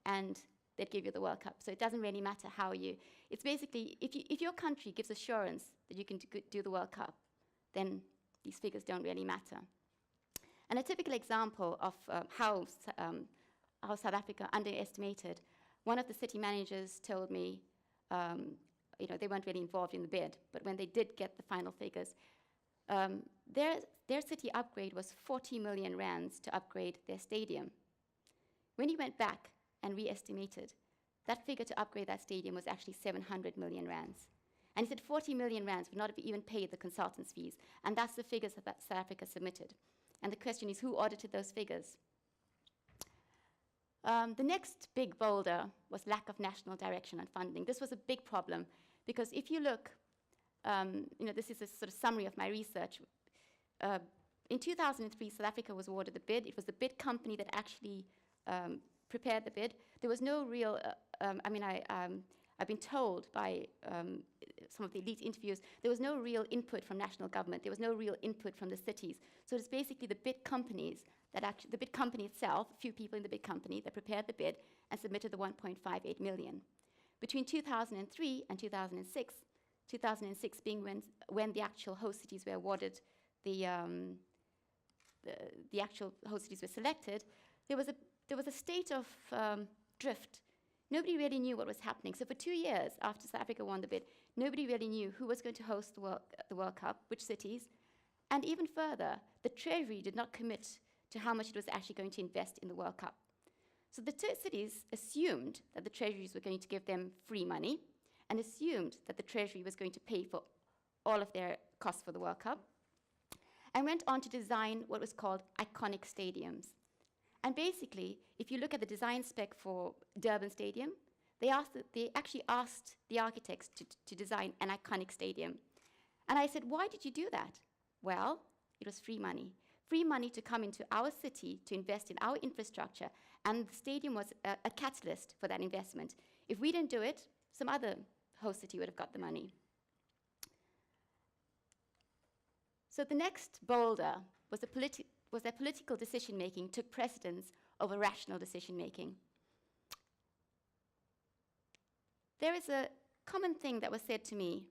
and they'd give you the World Cup. So it doesn't really matter how you, it's basically, if your country gives assurance that you can do the World Cup, then these figures don't really matter. And a typical example of how South Africa underestimated, one of the city managers told me, they weren't really involved in the bid, but when they did get the final figures, their city upgrade was 40 million rands to upgrade their stadium. When he went back and re-estimated, that figure to upgrade that stadium was actually 700 million rands. And he said 40 million rands would not have even paid the consultants' fees, and that's the figures that South Africa submitted. And the question is, who audited those figures? The next big boulder was lack of national direction and funding. This was a big problem, because if you look, this is a sort of summary of my research. In 2003, South Africa was awarded the bid. It was the bid company that actually prepared the bid. There was no real, I've been told by some of the elite interviews, there was no real input from national government. There was no real input from the cities. So it's basically the bid companies that actually, the bid company itself, a few people in the bid company that prepared the bid and submitted the 1.58 million. Between 2003 and 2006 being when the actual host cities were awarded, the actual host cities were selected, there was a state of drift. Nobody really knew what was happening. So for 2 years after South Africa won the bid, nobody really knew who was going to host the World Cup, which cities. And even further, the Treasury did not commit to how much it was actually going to invest in the World Cup. So the two cities assumed that the Treasuries were going to give them free money and assumed that the Treasury was going to pay for all of their costs for the World Cup, and went on to design what was called iconic stadiums. And basically, if you look at the design spec for Durban Stadium, they actually asked the architects to design an iconic stadium. And I said, why did you do that? Well, it was free money. Free money to come into our city to invest in our infrastructure, and the stadium was a catalyst for that investment. If we didn't do it, some other host city would have got the money. So the next boulder was that political decision-making took precedence over rational decision-making. There is a common thing that was said to me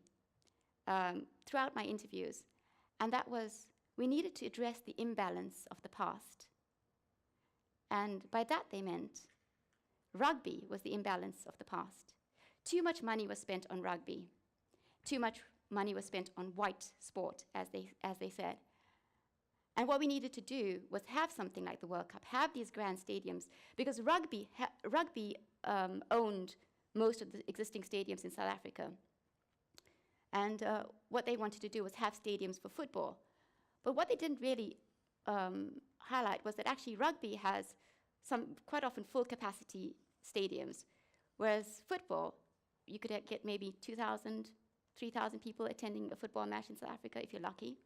throughout my interviews, and that was we needed to address the imbalance of the past. And by that they meant rugby was the imbalance of the past. Too much money was spent on rugby. Too much money was spent on white sport, as they said. And what we needed to do was have something like the World Cup, have these grand stadiums, because rugby owned most of the existing stadiums in South Africa. And what they wanted to do was have stadiums for football. But what they didn't really highlight was that actually rugby has some quite often full capacity stadiums, whereas football, you could get maybe 2,000, 3,000 people attending a football match in South Africa if you're lucky.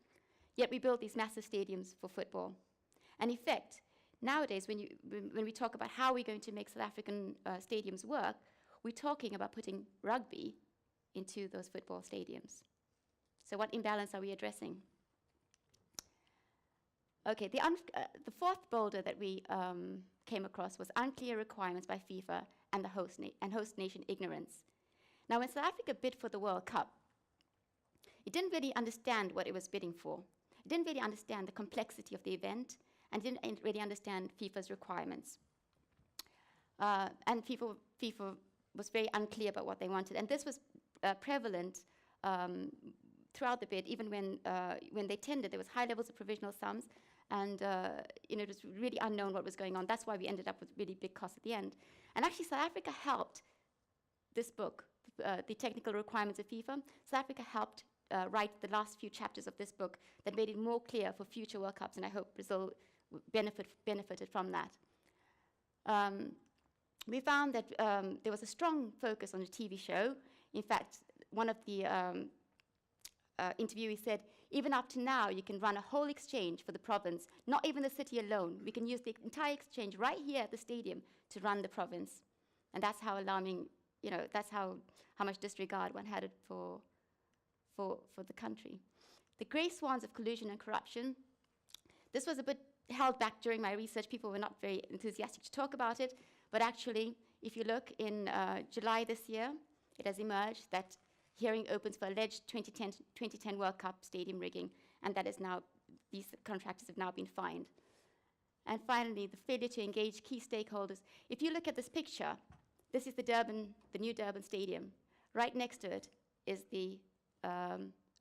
Yet we build these massive stadiums for football. And in fact, nowadays when we talk about how we're going to make South African stadiums work, we're talking about putting rugby into those football stadiums. So what imbalance are we addressing? Okay, the fourth boulder that we came across was unclear requirements by FIFA and the host nation ignorance. Now, when South Africa bid for the World Cup, it didn't really understand what it was bidding for. It didn't really understand the complexity of the event, and didn't really understand FIFA's requirements. And FIFA was very unclear about what they wanted, and this was prevalent throughout the bid. Even when they tendered, there was high levels of provisional sums, and it was really unknown what was going on. That's why we ended up with really big costs at the end. And actually, South Africa helped this book, the technical requirements of FIFA. South Africa helped write the last few chapters of this book that made it more clear for future World Cups, and I hope Brazil benefited from that. We found that there was a strong focus on the TV show. In fact, one of the interviewees said, Even up to now, you can run a whole exchange for the province, not even the city alone. We can use the entire exchange right here at the stadium to run the province. And that's how alarming, that's how much disregard one had it for the country. The grey swans of collusion and corruption. This was a bit held back during my research. People were not very enthusiastic to talk about it. But actually, if you look in July this year, it has emerged that hearing opens for alleged 2010 World Cup stadium rigging, and that is now, these contractors have now been fined. And finally, the failure to engage key stakeholders. If you look at this picture, this is the new Durban Stadium. Right next to it is the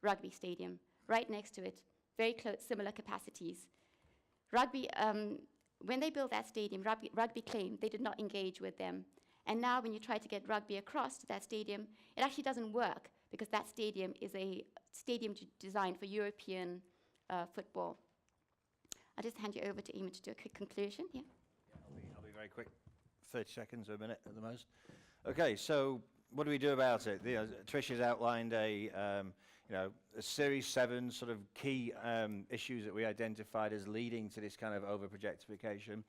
rugby stadium. Right next to it, very close, similar capacities. Rugby, when they built that stadium, rugby claimed they did not engage with them. And now when you try to get rugby across to that stadium, it actually doesn't work because that stadium is a stadium designed for European football. I'll just hand you over to Eamonn to do a quick conclusion. Yeah. I'll be very quick, 30 seconds or a minute at the most. Okay, so what do we do about it? Trish has outlined a series 7 sort of key issues that we identified as leading to this kind of over-projectification.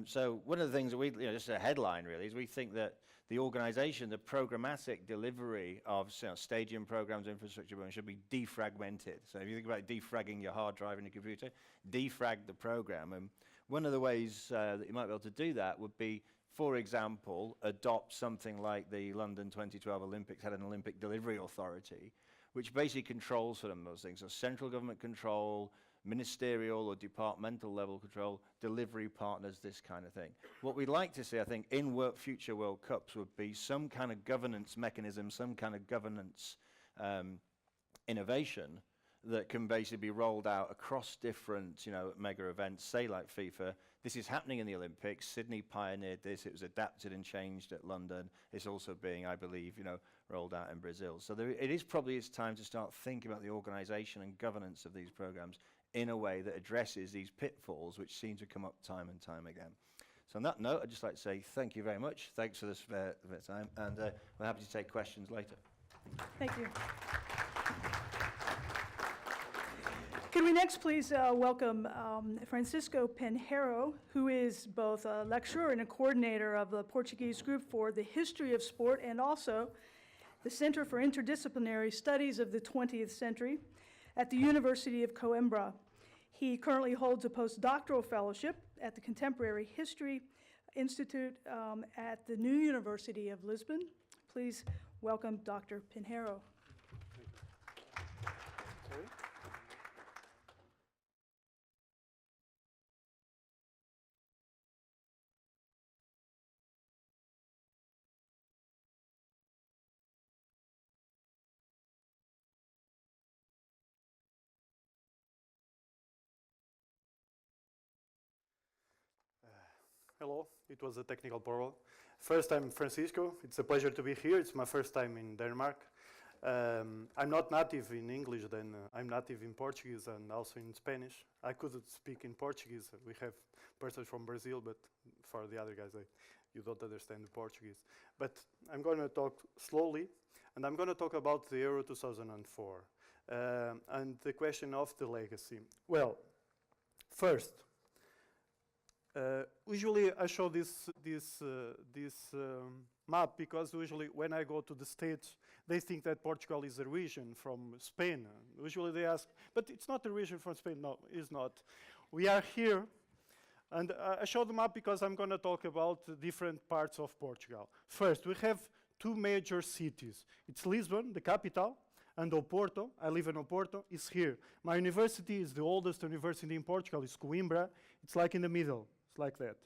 So one of the things that we, just a headline really, is we think that the organization, the programmatic delivery of stadium programs, infrastructure programs should be defragmented. So if you think about defragging your hard drive in your computer, defrag the program. And one of the ways that you might be able to do that would be, for example, adopt something like the London 2012 Olympics had an Olympic Delivery Authority, which basically controls sort of those things. So central government control, ministerial or departmental level control, delivery partners, this kind of thing. What we'd like to see, I think, in future World Cups would be some kind of governance mechanism, some kind of governance innovation that can basically be rolled out across different, mega events, say like FIFA. This is happening in the Olympics. Sydney pioneered this. It was adapted and changed at London. It's also being, I believe, rolled out in Brazil. So it is probably time to start thinking about the organization and governance of these programs in a way that addresses these pitfalls which seem to come up time and time again. So on that note, I'd just like to say thank you very much. Thanks for this time, and we're happy to take questions later. Thank you. Could we next please welcome Francisco Pinheiro, who is both a lecturer and a coordinator of the Portuguese group for the history of sport and also the Center for Interdisciplinary Studies of the 20th Century at the University of Coimbra. He currently holds a postdoctoral fellowship at the Contemporary History Institute at the New University of Lisbon. Please welcome Dr. Pinheiro. Hello, it was a technical problem. First, I'm Francisco. It's a pleasure to be here. It's my first time in Denmark. I'm not native in English, then I'm native in Portuguese and also in Spanish. I couldn't speak in Portuguese. We have persons from Brazil, but for the other guys, you don't understand Portuguese. But I'm going to talk slowly, and I'm going to talk about the Euro 2004 and the question of the legacy. Well, first, usually I show this map because usually when I go to the States, they think that Portugal is a region from Spain. Usually they ask, but it's not a region from Spain. No, it's not. We are here, and I show the map because I'm going to talk about different parts of Portugal. First, we have two major cities. It's Lisbon, the capital, and Oporto. I live in Oporto. It's here. My university is the oldest university in Portugal. It's Coimbra. It's like in the middle. It's like that.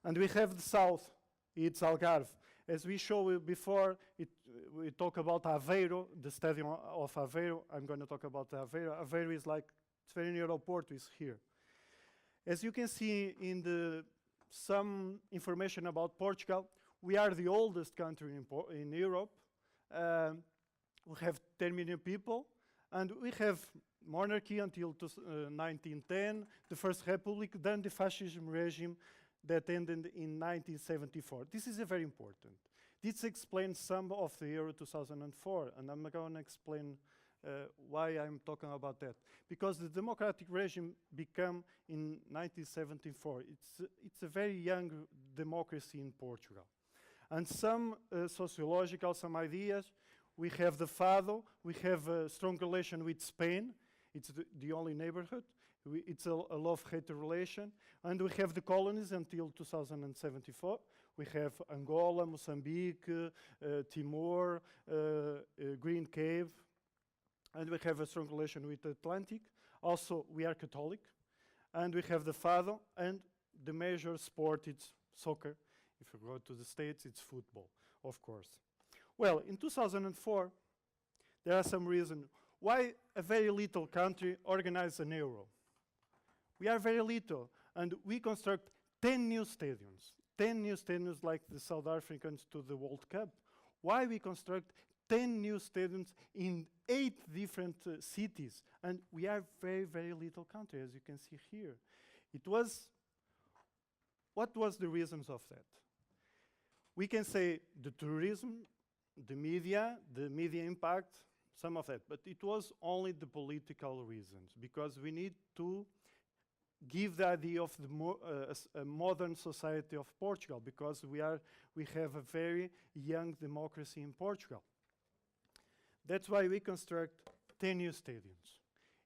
And we have the south, it's Algarve. As we showed before, we talk about Aveiro, the stadium of Aveiro. I'm going to talk about Aveiro. Aveiro is like, it's very near Oporto, it's here. As you can see in some information about Portugal, we are the oldest country in Europe. We have 10 million people, and we have monarchy until 1910, the First Republic, then the fascism regime that ended in 1974. This is very important. This explains some of the Euro 2004, and I'm going to explain Why I'm talking about that? Because the democratic regime became in 1974. It's a very young democracy in Portugal. And some sociological, some ideas. We have the Fado. We have a strong relation with Spain. It's the only neighborhood. It's a love-hate relation. And we have the colonies until 2074. We have Angola, Mozambique, Timor, Green Cave. And we have a strong relation with the Atlantic. Also, we are Catholic. And we have the Fado. And the major sport, it's soccer. If you go to the States, it's football, of course. Well, in 2004, there are some reasons why a very little country organized an Euro. We are very little, and we construct 10 new stadiums. 10 new stadiums like the South Africans to the World Cup. Why we construct 10 new stadiums in 8 different cities? And we are very, very little country, as you can see here. What was the reasons of that? We can say the tourism, the media impact, some of that, but it was only the political reasons, because we need to give the idea of the a modern society of Portugal, because we have a very young democracy in Portugal. That's why we construct 10 new stadiums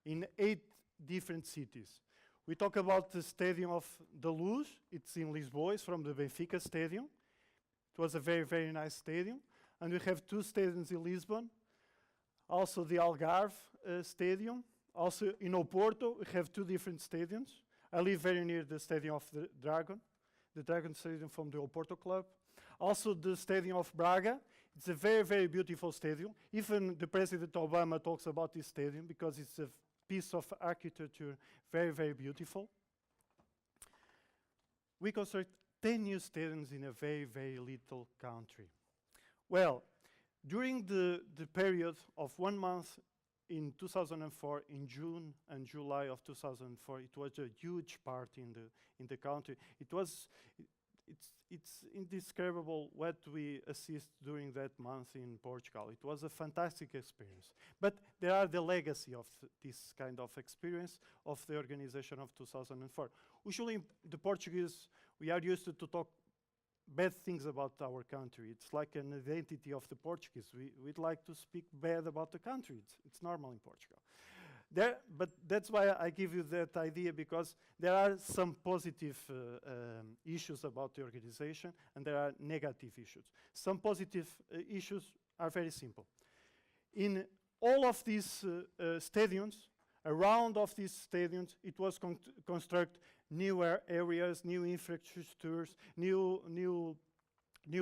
in 8 different cities. We talk about the stadium of the Luz. It's in Lisboa. It's from the Benfica stadium. It was a very, very nice stadium. And we have 2 stadiums in Lisbon. Also the Algarve stadium. Also in Oporto, we have 2 different stadiums. I live very near the stadium of the Dragon stadium from the Oporto club. Also the stadium of Braga. It's a very, very beautiful stadium. Even the President Obama talks about this stadium because it's a piece of architecture, very, very beautiful. We construct 10 new stadiums in a very, very little country. Well, during the period of 1 month in 2004, in June and July of 2004, it was a huge party in the country. It's indescribable what we assist during that month in Portugal. It was a fantastic experience. But there are the legacy of this kind of experience of the organization of 2004. Usually the Portuguese, we are used to talk bad things about our country. It's like an identity of the Portuguese. We'd like to speak bad about the country. It's normal in Portugal. But that's why I give you that idea, because there are some positive issues about the organization and there are negative issues. Some positive issues are very simple. In all of these stadiums, around of these stadiums, it was construct new areas, new infrastructures, new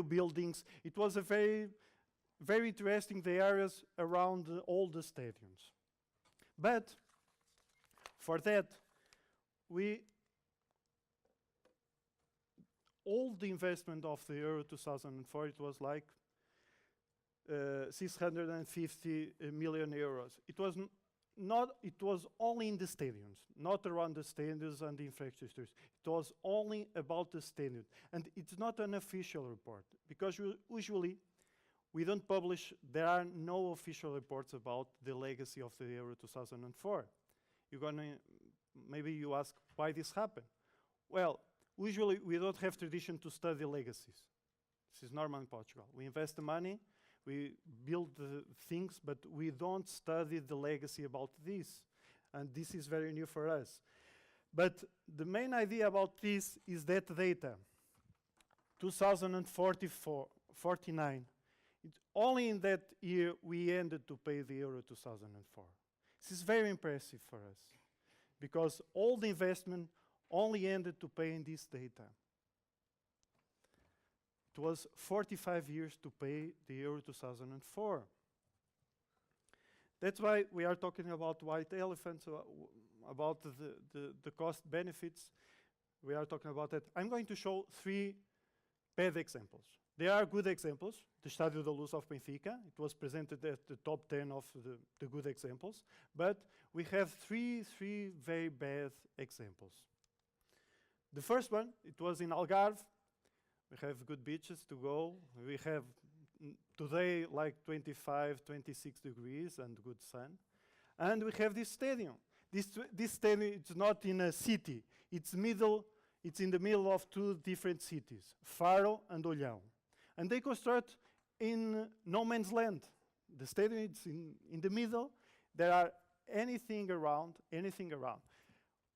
buildings. It was a very, very interesting, the areas around all the stadiums. But for that, all the investment of the Euro 2004, it was like 650 million euros. It was only in the stadiums, not around the stadiums and the infrastructures. It was only about the stadium. And it's not an official report, because usually we don't publish, there are no official reports about the legacy of the Euro 2004. Maybe you ask why this happened. Well, usually we don't have tradition to study legacies. This is normal in Portugal. We invest the money, we build the things, but we don't study the legacy about this. And this is very new for us. But the main idea about this is that data. 2049. Only in that year we ended to pay the Euro 2004. This is very impressive for us, because all the investment only ended to pay in this data. It was 45 years to pay the Euro 2004. That's why we are talking about white elephants, about the cost benefits. We are talking about that. I'm going to show 3 bad examples. There are good examples. The Estádio da Luz of Benfica, it was presented at the top 10 of the good examples. But we have three very bad examples. The first one, it was in Algarve. We have good beaches to go. We have today like 25, 26 degrees and good sun. And we have this stadium. This stadium is not in a city. It's in the middle of two different cities, Faro and Olhão. And they construct in no man's land. The stadium is in the middle. There are anything around.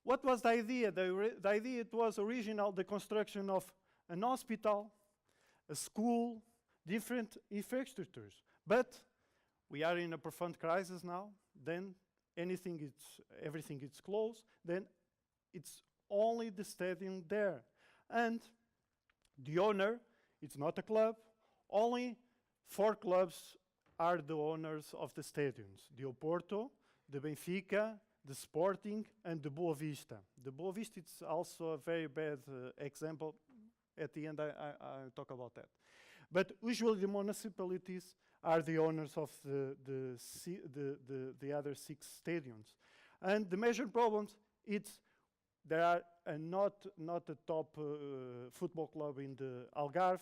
What was the idea? The idea it was original, the construction of an hospital, a school, different infrastructures. But we are in a profound crisis now. Then everything is closed. Then it's only the stadium there. And the owner, it's not a club. Only 4 clubs are the owners of the stadiums. The Oporto, the Benfica, the Sporting, and the Boa Vista. The Boa Vista is also a very bad example. At the end, I'll talk about that. But usually the municipalities are the owners of the other 6 stadiums. And the major problems, there are not a top football club in the Algarve.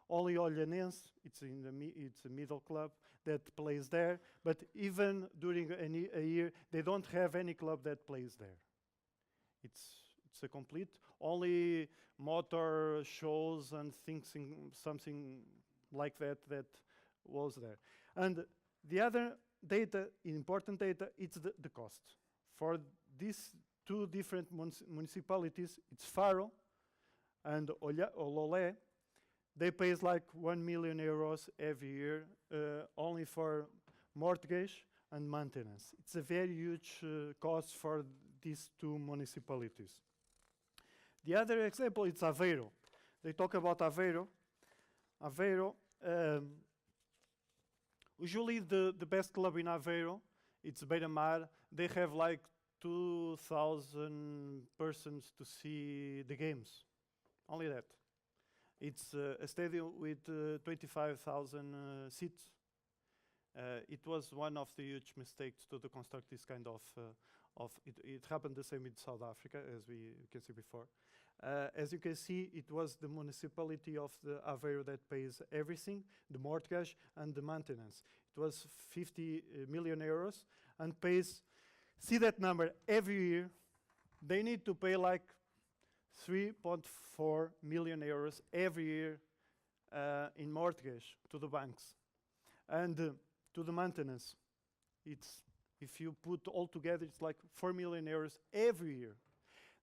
Only Olhanense, it's a middle club that plays there. But even during a year, they don't have any club that plays there. It's a complete, only motor shows and things, something like that was there. And the other data, important data, it's the cost. For these 2 different municipalities, it's Faro and Ololé. They pay like 1 million euros every year only for mortgage and maintenance. It's a very huge cost for these 2 municipalities. The other example is Aveiro. They talk about Aveiro. Aveiro, usually the best club in Aveiro, it's Beira-Mar. They have like 2,000 persons to see the games. Only that. It's a stadium with 25,000 seats. It was one of the huge mistakes to construct this kind of it happened the same in South Africa, as we can see before. As you can see, it was the municipality of the Aveiro that pays everything, the mortgage and the maintenance. It was 50 million euros and pays, see that number, every year. They need to pay like 3.4 million euros every year in mortgage to the banks. And to the maintenance, if you put all together, it's like 4 million euros every year.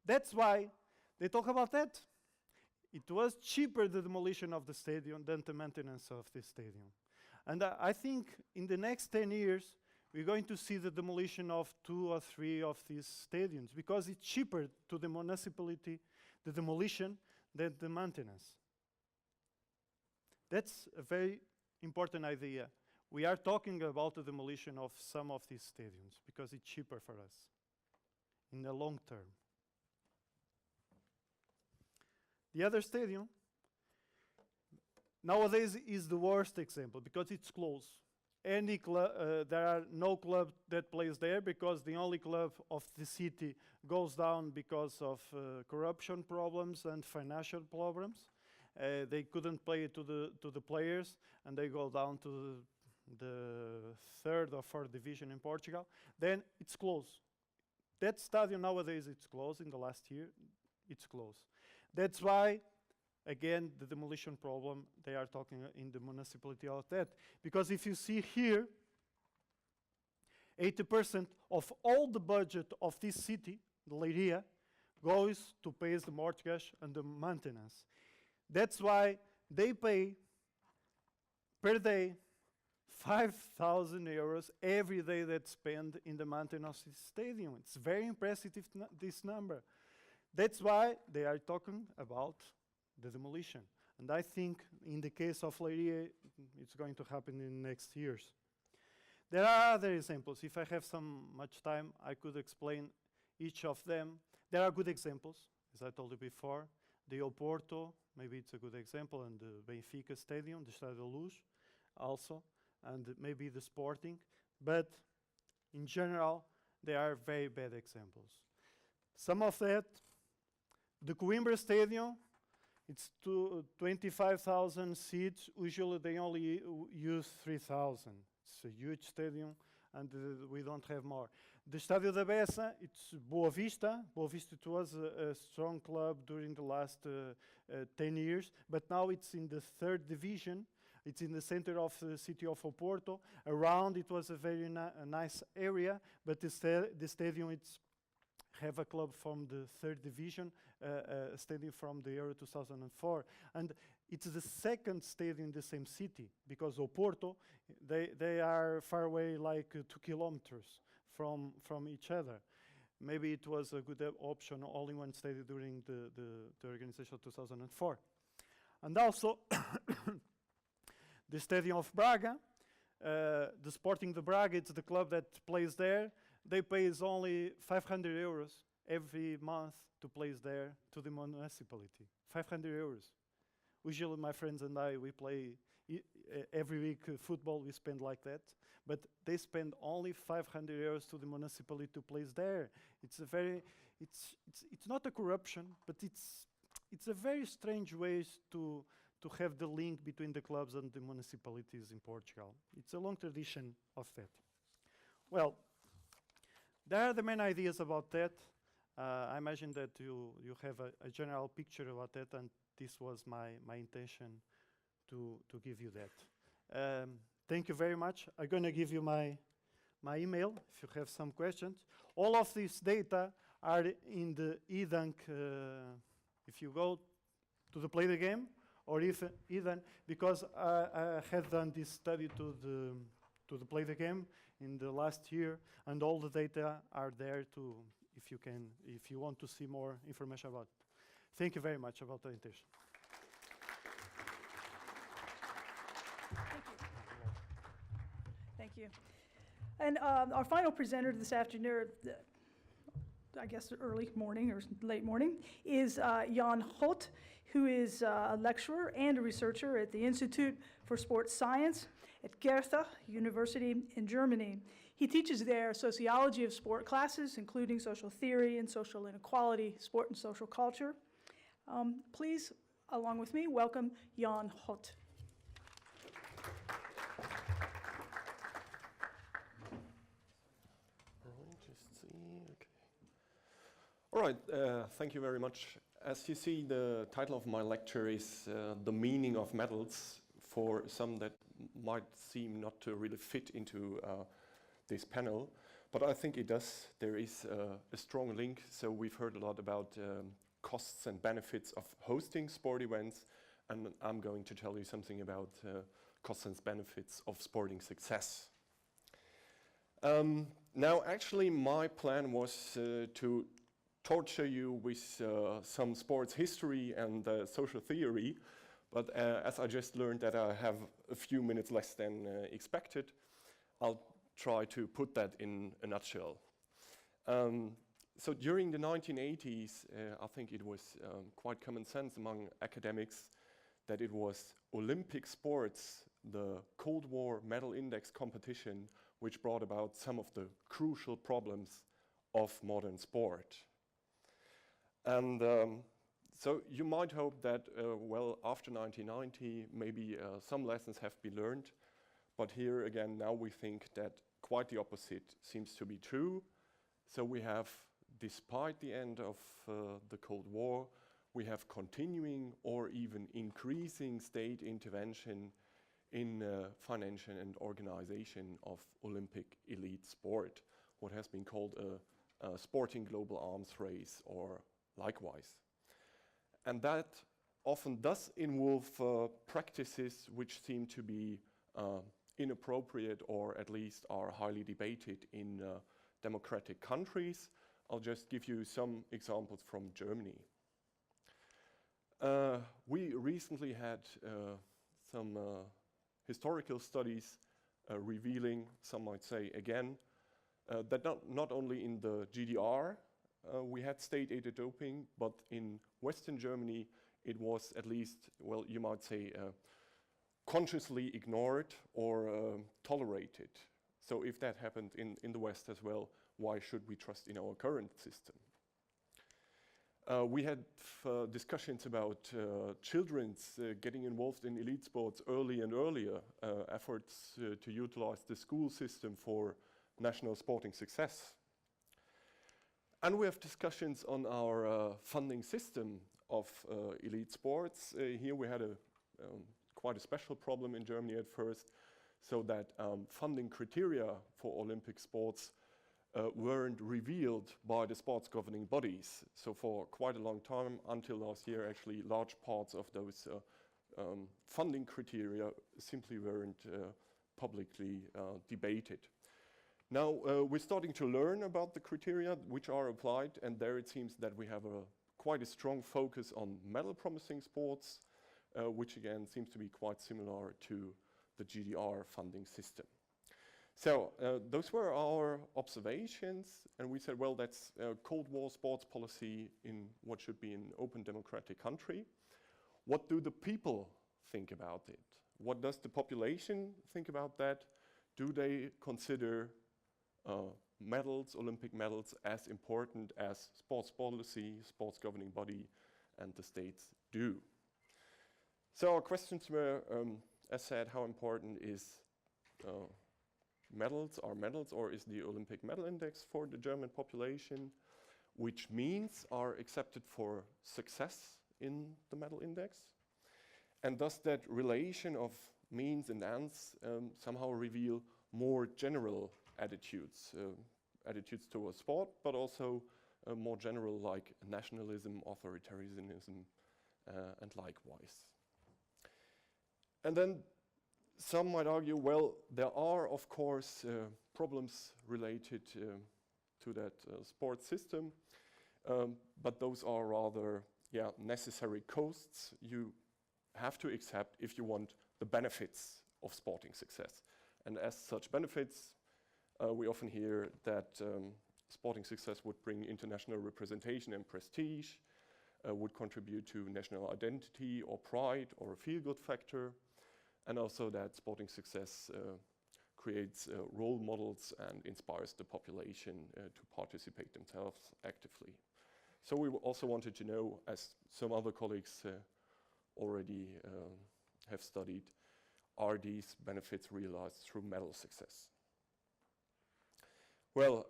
That's why they talk about that. It was cheaper, the demolition of the stadium, than the maintenance of the stadium. And I think in the next 10 years, we're going to see the demolition of 2 or 3 of these stadiums, because it's cheaper to the municipality, the demolition, than the maintenance. That's a very important idea. We are talking about the demolition of some of these stadiums because it's cheaper for us in the long term. The other stadium, nowadays, is the worst example because it's closed. There are no club that plays there because the only club of the city goes down because of corruption problems and financial problems. They couldn't pay to the players, and they go down to the 3rd or 4th division in Portugal. Then it's closed. That stadium nowadays it's closed. In the last year, it's closed. That's why, again, the demolition problem, they are talking in the municipality about that. Because if you see here, 80% of all the budget of this city, the Leiria, goes to pay the mortgage and the maintenance. That's why they pay per day 5,000 euros every day that's spent in the maintenance of the stadium. It's very impressive, this number. That's why they are talking about the demolition. And I think in the case of Leiria, it's going to happen in the next years. There are other examples. If I have much time, I could explain each of them. There are good examples, as I told you before. The Oporto, maybe it's a good example, and the Benfica Stadium, the Estádio da Luz, also, and maybe the Sporting. But in general, they are very bad examples. Some of that, the Coimbra Stadium, It's 25,000 seats. Usually they only use 3,000. It's a huge stadium, and we don't have more. The Estádio da Bessa, it's Boa Vista. Boa Vista it was a strong club during the last 10 years, but now it's in the 3rd division. It's in the center of the city of Oporto. Around it was a very nice area, but the stadium it's have a club from the 3rd division, a stadium from the year 2004. And it's the 2nd stadium in the same city, because Oporto, they are far away, like 2 kilometers from each other. Maybe it was a good option, only one stadium during the organization of 2004. And also, the Stadium of Braga, the Sporting de Braga, it's the club that plays there. They pay only 500 euros every month to play there to the municipality. 500 euros. Usually my friends and I, we play every week football, we spend like that. But they spend only 500 euros to the municipality to play there. It's a very, it's not a corruption, but it's a very strange way to have the link between the clubs and the municipalities in Portugal. It's a long tradition of that. Well, there are the main ideas about that. I imagine that you have a general picture about that, and this was my intention to give you that. Thank you very much. I'm going to give you my email if you have some questions. All of these data are in the eDunk. If you go to the play the game, or if even because I had done this study to the play the game in the last year, and all the data are there to if you want to see more information about it. Thank you very much about the invitation. Thank you. And our final presenter this afternoon, I guess early morning or late morning, is Jan Haut, who is a lecturer and a researcher at the Institute for Sports Science at Goethe University in Germany. He teaches there sociology of sport classes, including social theory and social inequality, sport and social culture. Please, along with me, welcome Jan Haut. All right, thank you very much. As you see, the title of my lecture is The Meaning of Medals, for some that might seem not to really fit into this panel, but I think it does. There is a strong link, so we've heard a lot about costs and benefits of hosting sport events, and I'm going to tell you something about costs and benefits of sporting success. Now, actually, my plan was to torture you with some sports history and social theory, but as I just learned that I have a few minutes less than expected, I'll try to put that in a nutshell. So during the 1980s, I think it was quite common sense among academics that it was Olympic sports, the Cold War medal index competition, which brought about some of the crucial problems of modern sport. And so you might hope that, well, after 1990, maybe some lessons have been learned. But here again, now we think that quite the opposite seems to be true. So we have, despite the end of the Cold War, we have continuing or even increasing state intervention in financial and organization of Olympic elite sport, what has been called a sporting global arms race or likewise. And that often does involve practices which seem to be inappropriate or at least are highly debated in democratic countries. I'll just give you some examples from Germany. We recently had some historical studies revealing, some might say again, that not only in the GDR we had state-aided doping, but in Western Germany it was at least, well, you might say, consciously ignored or tolerated. So if that happened in the West as well, why should we trust in our current system? We had discussions about children's getting involved in elite sports early and earlier, efforts to utilize the school system for national sporting success. And we have discussions on our funding system of elite sports. Here we had quite a special problem in Germany at first, so that funding criteria for Olympic sports weren't revealed by the sports governing bodies. So for quite a long time, until last year, actually large parts of those funding criteria simply weren't publicly debated. Now we're starting to learn about the criteria which are applied, and there it seems that we have quite a strong focus on medal promising sports, which again seems to be quite similar to the GDR funding system. So those were our observations, and we said, well, that's Cold War sports policy in what should be an open democratic country. What do the people think about it? What does the population think about that? Do they consider medals, Olympic medals, as important as sports policy, sports governing body, and the states do? So our questions were, as said, how important is medals, or is the Olympic medal index for the German population, which means are accepted for success in the medal index? And does that relation of means and ends somehow reveal more general attitudes, attitudes towards sport, but also more general like nationalism, authoritarianism, and likewise? And then some might argue, well, there are, of course, problems related to that sports system, but those are rather necessary costs you have to accept if you want the benefits of sporting success. And as such benefits, we often hear that sporting success would bring international representation and prestige, would contribute to national identity or pride or a feel-good factor, and also that sporting success creates role models and inspires the population to participate themselves actively. So we also wanted to know, as some other colleagues already have studied, are these benefits realized through medal success? Well,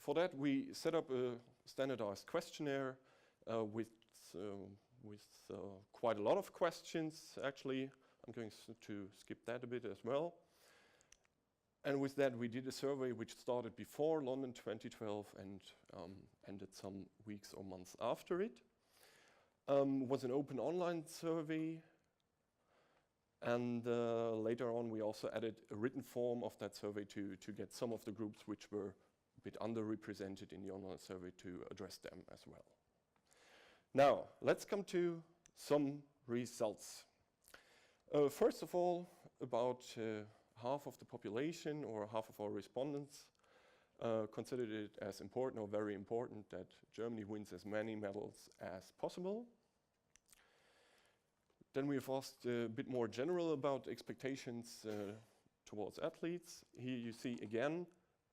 for that we set up a standardized questionnaire with quite a lot of questions, actually. I'm going to skip that a bit as well. And with that, we did a survey which started before London 2012 and ended some weeks or months after it. It was an open online survey. And later on, we also added a written form of that survey to get some of the groups which were a bit underrepresented in the online survey to address them as well. Now, let's come to some results. First of all, about half of the population or half of our respondents considered it as important or very important that Germany wins as many medals as possible. Then we've asked a bit more general about expectations towards athletes. Here you see again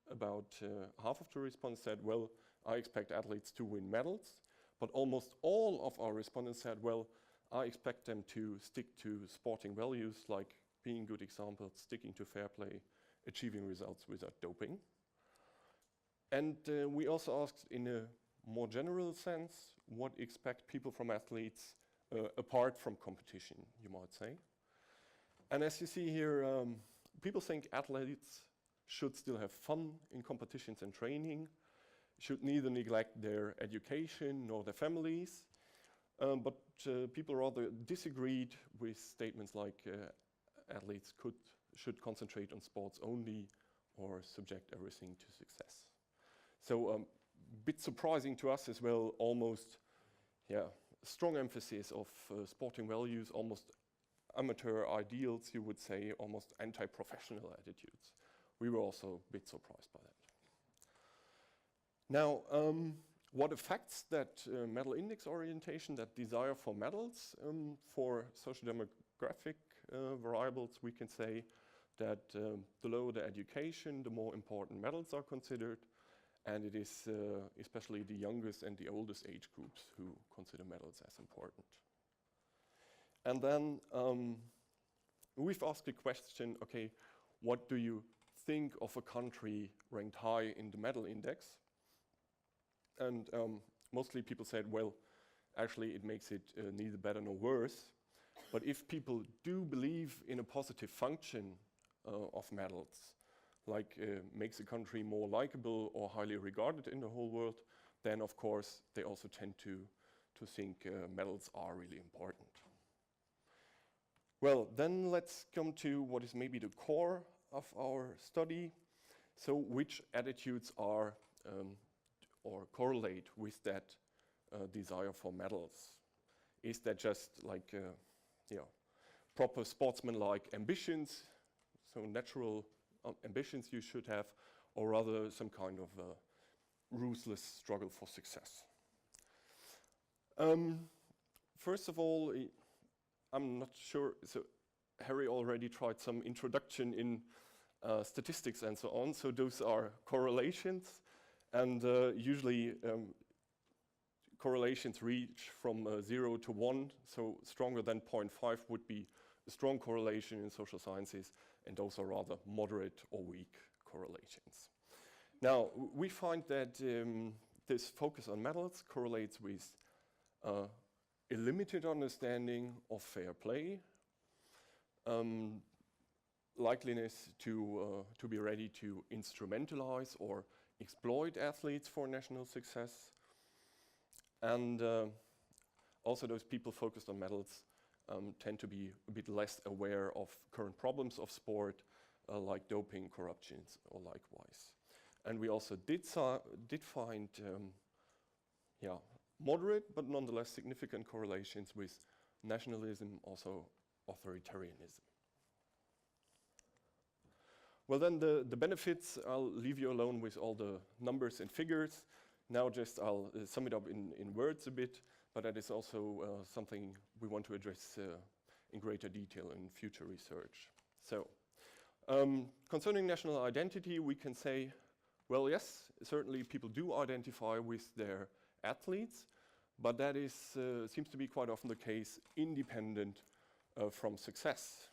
about half of the respondents said, well, I expect athletes to win medals, but almost all of our respondents said, well, I expect them to stick to sporting values like being good examples, sticking to fair play, achieving results without doping. And we also asked in a more general sense, what expect people from athletes apart from competition, you might say. And as you see here, people think athletes should still have fun in competitions and training, should neither neglect their education nor their families, but people rather disagreed with statements like athletes should concentrate on sports only or subject everything to success. So a bit surprising to us as well, almost strong emphasis of sporting values, almost amateur ideals, you would say, almost anti-professional attitudes. We were also a bit surprised by that. Now, what affects that medal index orientation, that desire for medals? For social demographic variables, we can say that the lower the education, the more important medals are considered, and it is especially the youngest and the oldest age groups who consider medals as important. And then we've asked the question, okay, what do you think of a country ranked high in the medal index? And mostly people said, well, actually it makes it neither better nor worse. But if people do believe in a positive function of medals, like makes a country more likable or highly regarded in the whole world, then of course they also tend to think medals are really important. Well, then let's come to what is maybe the core of our study. So which attitudes are or correlate with that desire for medals? Is that just like proper sportsman-like ambitions, so natural ambitions you should have, or rather some kind of ruthless struggle for success? First of all, I'm not sure, so Harry already tried some introduction in statistics and so on, so those are correlations, and usually correlations reach from 0 to 1, so stronger than 0.5 would be a strong correlation in social sciences, and those are rather moderate or weak correlations. Now, we find that this focus on medals correlates with a limited understanding of fair play, likeliness to be ready to instrumentalize or exploit athletes for national success, and also those people focused on medals tend to be a bit less aware of current problems of sport, like doping, corruptions, or likewise. And we also did find moderate but nonetheless significant correlations with nationalism, also authoritarianism. Well, then the benefits, I'll leave you alone with all the numbers and figures. Now just I'll sum it up in words a bit, but that is also something we want to address in greater detail in future research. So, concerning national identity, we can say, well, yes, certainly people do identify with their athletes, but that is seems to be quite often the case independent from success.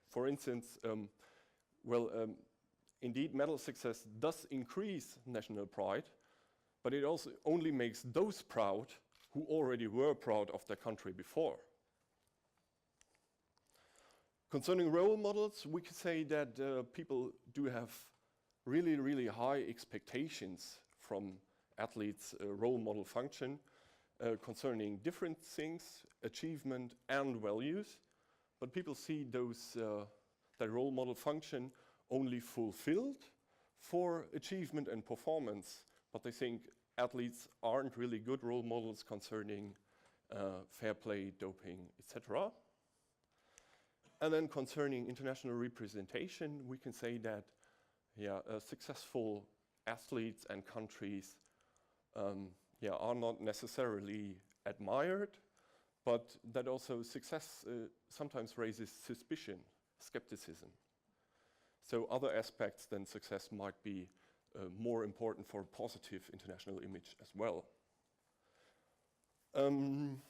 For instance, indeed medal success does increase national pride, but it also only makes those proud who already were proud of their country before. Concerning role models, we could say that people do have really, really high expectations from athletes' role model function concerning different things, achievement and values, but people see those that role model function only fulfilled for achievement and performance, but they think athletes aren't really good role models concerning fair play, doping, etc. And then concerning international representation, we can say that successful athletes and countries are not necessarily admired, but that also success sometimes raises suspicion, skepticism. So other aspects than success might be more important for a positive international image as well. I'm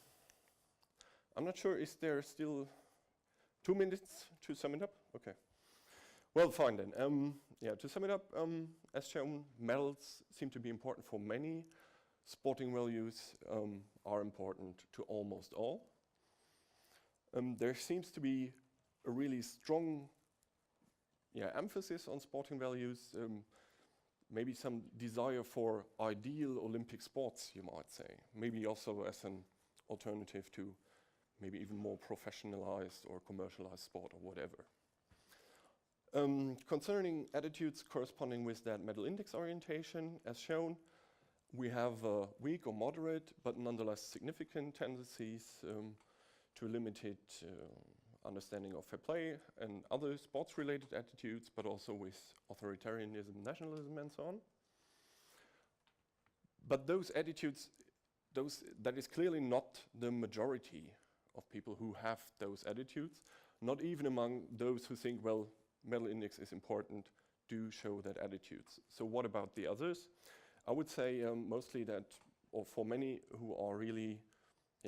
not sure, is there still 2 minutes to sum it up? Okay. Well, fine then. To sum it up, as shown, medals seem to be important for many. Sporting values are important to almost all. There seems to be a really strong emphasis on sporting values, maybe some desire for ideal Olympic sports, you might say. Maybe also as an alternative to maybe even more professionalized or commercialized sport or whatever. Concerning attitudes corresponding with that medal index orientation, as shown, we have weak or moderate, but nonetheless significant tendencies to limited understanding of fair play and other sports-related attitudes, but also with authoritarianism, nationalism, and so on. But those attitudes, that is clearly not the majority of people who have those attitudes, not even among those who think, well, medal index is important do show that attitudes. So what about the others? I would say mostly that, or for many who are really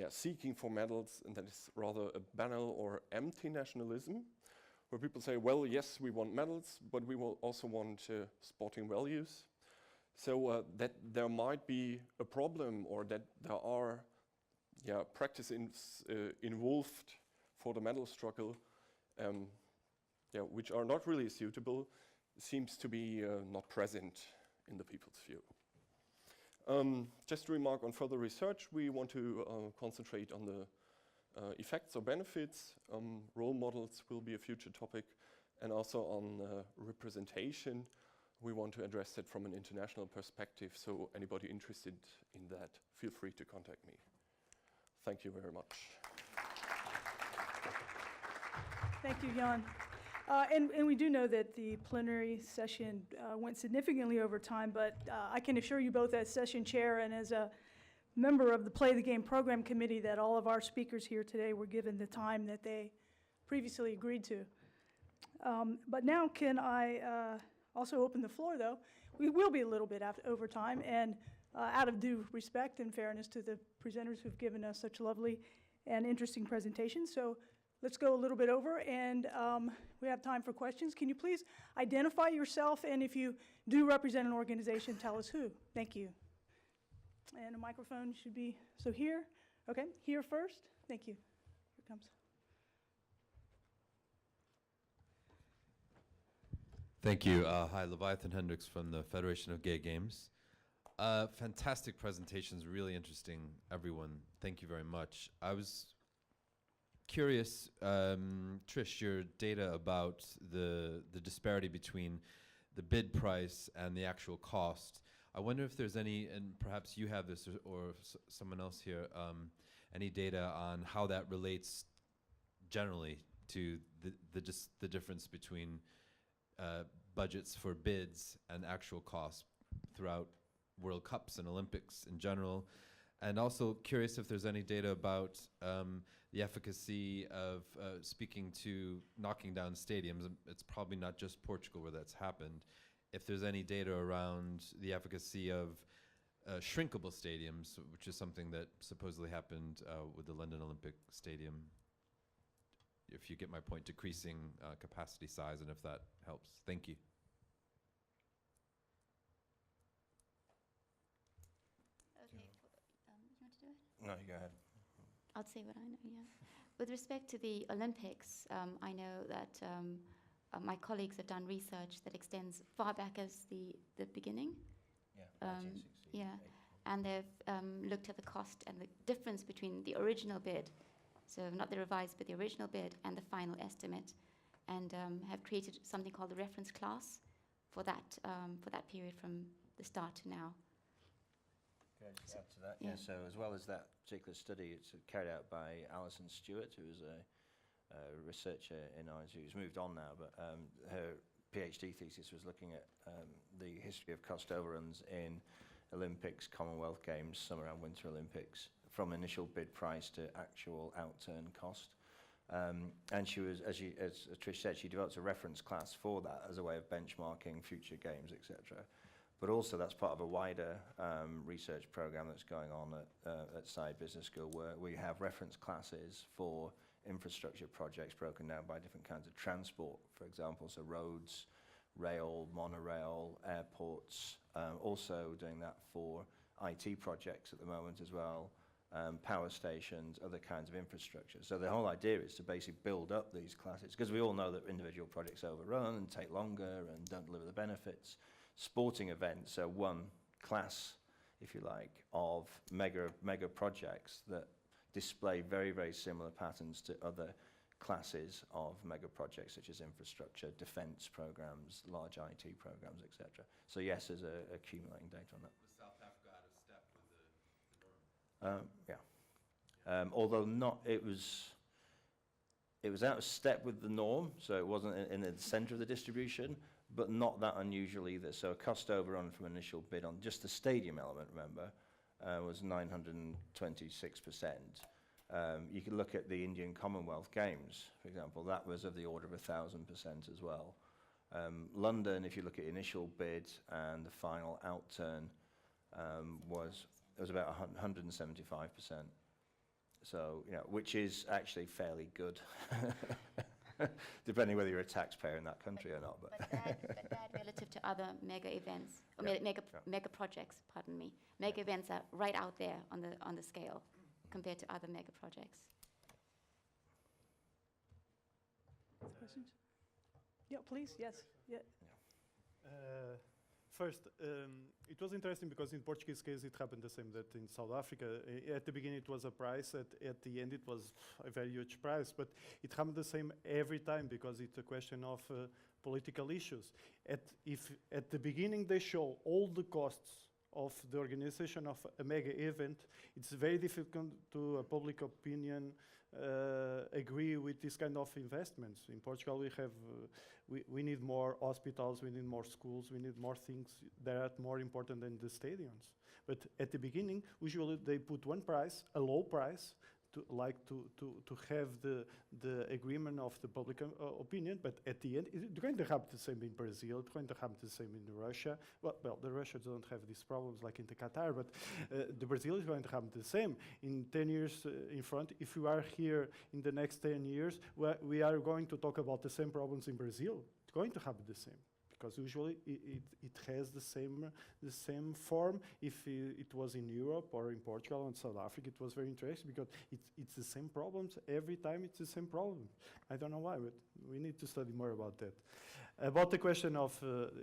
seeking for medals, and that is rather a banal or empty nationalism, where people say, well, yes, we want medals, but we will also want sporting values. So that there might be a problem, or that there are practices involved for the medal struggle, which are not really suitable, seems to be not present in the people's view. Just to remark on further research, we want to concentrate on the effects or benefits. Role models will be a future topic, and also on representation. We want to address it from an international perspective, so anybody interested in that, feel free to contact me. Thank you very much. Thank you, Jan. And we do know that the plenary session went significantly over time, but I can assure you both as session chair and as a member of the Play the Game program committee that all of our speakers here today were given the time that they previously agreed to. But now can I also open the floor, though. We will be a little bit over time, and out of due respect and fairness to the presenters who've given us such lovely and interesting presentations. So let's go a little bit over, and we have time for questions. Can you please identify yourself, and if you do represent an organization, tell us who. Thank you. And a microphone should be, so here, okay, here first. Thank you. Here it comes. Thank you. Hi, Leviathan Hendricks from the Federation of Gay Games. Fantastic presentations, really interesting, everyone. Thank you very much. I was curious, Trish, your data about the disparity between the bid price and the actual cost. I wonder if there's any, and perhaps you have this or someone else here, any data on how that relates generally to the difference between budgets for bids and actual costs throughout World Cups and Olympics in general. And also curious if there's any data about the efficacy of speaking to knocking down stadiums. It's probably not just Portugal where that's happened. If there's any data around the efficacy of shrinkable stadiums, which is something that supposedly happened with the London Olympic Stadium. If you get my point, decreasing capacity size, and if that helps. Thank you. Okay, you want to do it? No, you go ahead. I'll say what I know, yeah. With respect to the Olympics, I know that my colleagues have done research that extends far back as the beginning. Yeah, 1960. Yeah, and they've looked at the cost and the difference between the original bid, so not the revised, but the original bid and the final estimate, and have created something called the reference class for that period from the start to now. Can I just add to that? Yeah, so as well as that particular study, it's carried out by Alison Stewart, who is a researcher in ours who's moved on now, but her PhD thesis was looking at the history of cost overruns in Olympics, Commonwealth Games, Summer and Winter Olympics, from initial bid price to actual outturn cost. And she was, as Trish said, she developed a reference class for that as a way of benchmarking future games, etc. But also that's part of a wider research program that's going on at Side Business School, where we have reference classes for infrastructure projects broken down by different kinds of transport, for example, so roads, rail, monorail, airports, also doing that for IT projects at the moment as well, power stations, other kinds of infrastructure. So the whole idea is to basically build up these classes, because we all know that individual projects overrun and take longer and don't deliver the benefits. Sporting events are one class, if you like, of mega projects that display very, very similar patterns to other classes of mega projects such as infrastructure, defense programs, large IT programs, etc. So yes, there's accumulating data on that. Was South Africa out of step with the norm? Yeah. Although not, it was out of step with the norm, so it wasn't in the center of the distribution, but not that unusual either. So a cost overrun from initial bid on just the stadium element, remember, was 926%. You can look at the Indian Commonwealth Games, for example. That was of the order of 1,000% as well. London, if you look at initial bid and the final outturn, was about 175%. So, you know, which is actually fairly good, depending whether you're a taxpayer in that country or not. But bad relative to other mega events, or mega projects, pardon me. Mega events are right out there on the scale compared to other mega projects. Questions? Yeah, please, yes. Yeah. First, it was interesting because in Portuguese case it happened the same that in South Africa. At the beginning it was a price, at the end it was a very huge price, but it happened the same every time because it's a question of political issues. If at the beginning they show all the costs of the organization of a mega event, it's very difficult to a public opinion agree with this kind of investments. In Portugal we have, we need more hospitals, we need more schools, we need more things that are more important than the stadiums. But at the beginning, usually they put one price, a low price, to have the agreement of the public opinion, but at the end, it's going to happen the same in Brazil, it's going to happen the same in Russia. Well, the Russians don't have these problems like in the Qatar, but the Brazil is going to happen the same. In 10 years in front, if you are here in the next 10 years, we are going to talk about the same problems in Brazil. It's going to happen the same. Because usually it has the same form. If it was in Europe or in Portugal and South Africa, it was very interesting because it's the same problems every time. It's the same problem. I don't know why, but we need to study more about that. About the question of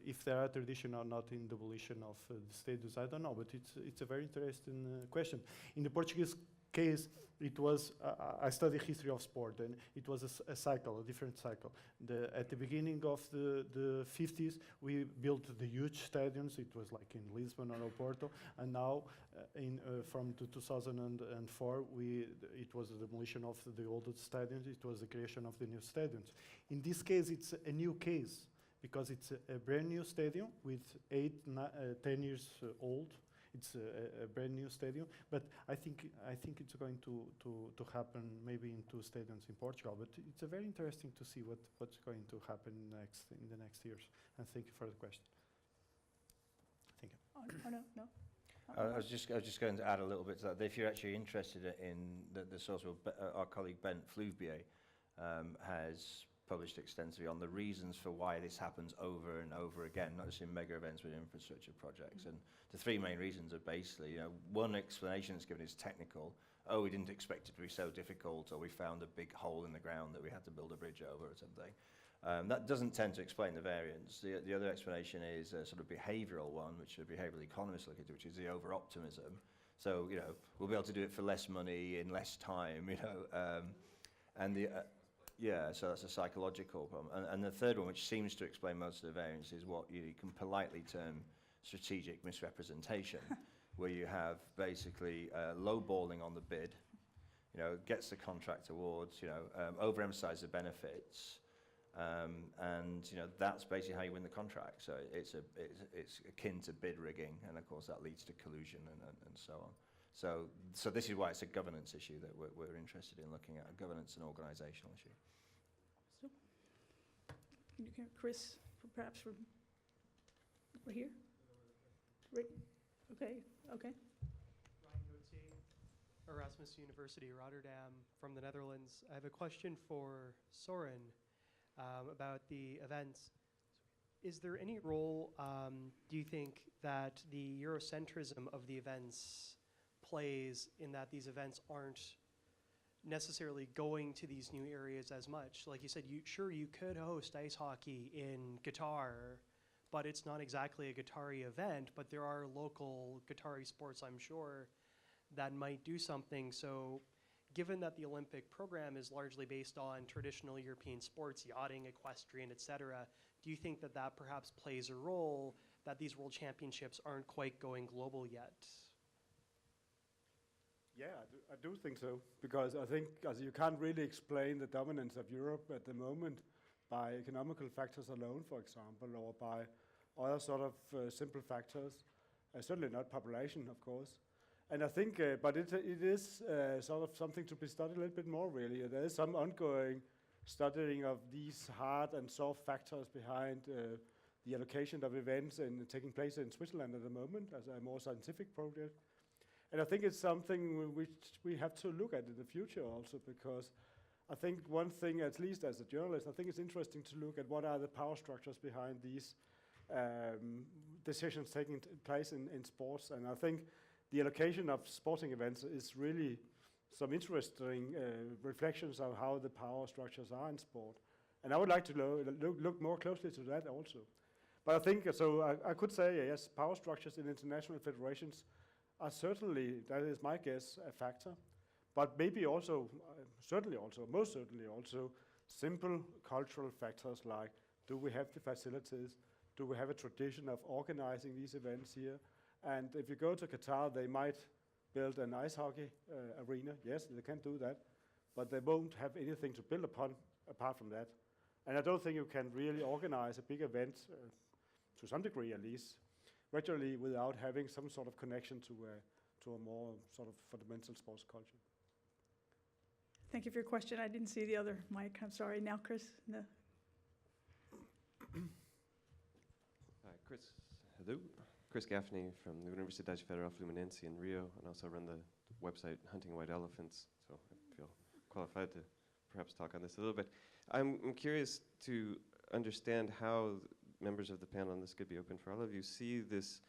if there are tradition or not in the abolition of the stadiums, I don't know, but it's a very interesting question. In the Portuguese case, it was, I studied history of sport, and it was a cycle, a different cycle. At the beginning of the 50s, we built the huge stadiums. It was like in Lisbon or Oporto, and now from 2004, it was the demolition of the old stadiums. It was the creation of the new stadiums. In this case, it's a new case because it's a brand new stadium with 10 years old. It's a brand new stadium, but I think it's going to happen maybe in 2 stadiums in Portugal. But it's very interesting to see what's going to happen in the next years. And thank you for the question. Thank you. Oh, no. I was just going to add a little bit to that. If you're actually interested in the source of our colleague Ben Flouvier has published extensively on the reasons for why this happens over and over again, not just in mega events but in infrastructure projects. And the 3 main reasons are basically, you know, one explanation that's given is technical. Oh, we didn't expect it to be so difficult, or we found a big hole in the ground that we had to build a bridge over or something. That doesn't tend to explain the variance. The other explanation is a sort of behavioral one, which behavioral economists look at, which is the over-optimism. So, you know, we'll be able to do it for less money in less time, you know, and the... yeah, so that's a psychological problem. And the third one, which seems to explain most of the variance, is what you can politely term strategic misrepresentation, where you have basically lowballing on the bid, you know, gets the contract awards, you know, overemphasize the benefits, and, you know, that's basically how you win the contract. So it's akin to bid rigging, and of course that leads to collusion and so on. So this is why it's a governance issue that we're interested in looking at, a governance and organizational issue. So, you can, Chris, perhaps from over here? Right. Okay. Ryan Gauthier, Erasmus University Rotterdam from the Netherlands. I have a question for Søren about the events. Is there any role, do you think, that the Eurocentrism of the events plays in that these events aren't necessarily going to these new areas as much? Like you said, you could host ice hockey in Qatar, but it's not exactly a Qatari event, but there are local Qatari sports, I'm sure, that might do something. So given that the Olympic program is largely based on traditional European sports, yachting, equestrian, etc., do you think that that perhaps plays a role that these World Championships aren't quite going global yet? Yeah, I do think so, because I think you can't really explain the dominance of Europe at the moment by economical factors alone, for example, or by other sort of simple factors, certainly not population, of course. And I think, but it is sort of something to be studied a little bit more, really. There is some ongoing studying of these hard and soft factors behind the allocation of events and taking place in Switzerland at the moment as a more scientific project. And I think it's something which we have to look at in the future also, because I think one thing, at least as a journalist, I think it's interesting to look at what are the power structures behind these decisions taking place in sports. And I think the allocation of sporting events is really some interesting reflections of how the power structures are in sport. And I would like to look more closely to that also. But I think, so I could say, yes, power structures in international federations are certainly, that is my guess, a factor. But maybe also, most certainly also, simple cultural factors like, do we have the facilities? Do we have a tradition of organizing these events here? And if you go to Qatar, they might build an ice hockey arena. Yes, they can do that, but they won't have anything to build upon apart from that. And I don't think you can really organize a big event, to some degree at least, regularly without having some sort of connection to a more sort of fundamental sports culture. Thank you for your question. I didn't see the other mic. I'm sorry. Now, Chris. No. Hi, hello. Chris Gaffney from the Universidade Federal Fluminense in Rio, and also run the website Hunting White Elephants, so I feel qualified to perhaps talk on this a little bit. I'm curious to understand how members of the panel, and this could be open for all of you, see this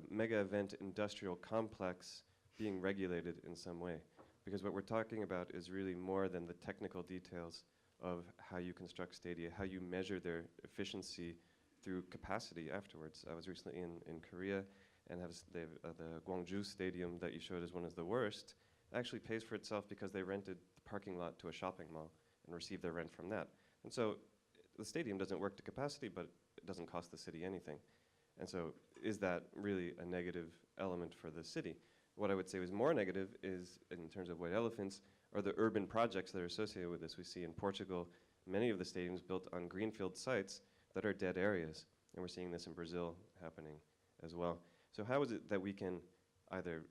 mega event industrial complex being regulated in some way. Because what we're talking about is really more than the technical details of how you construct stadia, how you measure their efficiency through capacity afterwards. I was recently in Korea, and the Gwangju Stadium that you showed as one of the worst actually pays for itself because they rented the parking lot to a shopping mall and received their rent from that. And so the stadium doesn't work to capacity, but it doesn't cost the city anything. And so is that really a negative element for the city? What I would say was more negative is, in terms of white elephants, are the urban projects that are associated with this. We see in Portugal, many of the stadiums built on greenfield sites that are dead areas. And we're seeing this in Brazil happening as well. So how is it that we can either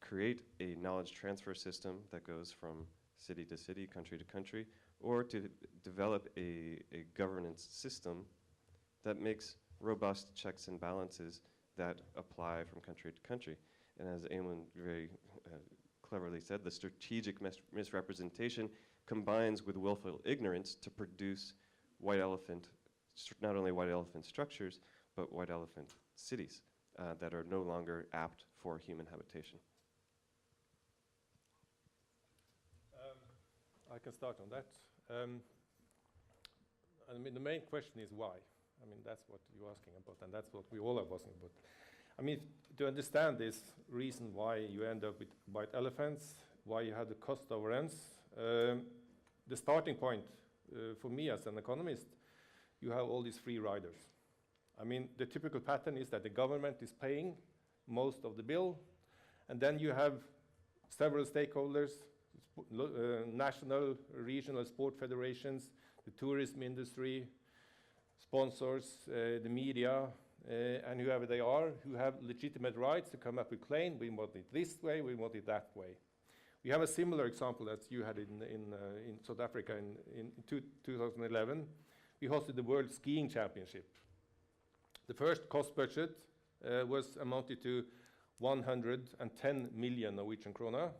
create a knowledge transfer system that goes from city to city, country to country, or to develop a governance system that makes robust checks and balances that apply from country to country? And as Eamonn very cleverly said, the strategic misrepresentation combines with willful ignorance to produce white elephant, not only white elephant structures, but white elephant cities that are no longer apt for human habitation. I can start on that. I mean, the main question is why. I mean, that's what you're asking about, and that's what we all are asking about. I mean, to understand this reason why you end up with white elephants, why you have the cost overruns, the starting point for me as an economist, you have all these free riders. I mean, the typical pattern is that the government is paying most of the bill, and then you have several stakeholders, national, regional sport federations, the tourism industry, sponsors, the media, and whoever they are, who have legitimate rights to come up with claim, we want it this way, we want it that way. We have a similar example that you had in South Africa in 2011. We hosted the World Skiing Championship. The first cost budget was amounted to 110 million Norwegian kroner.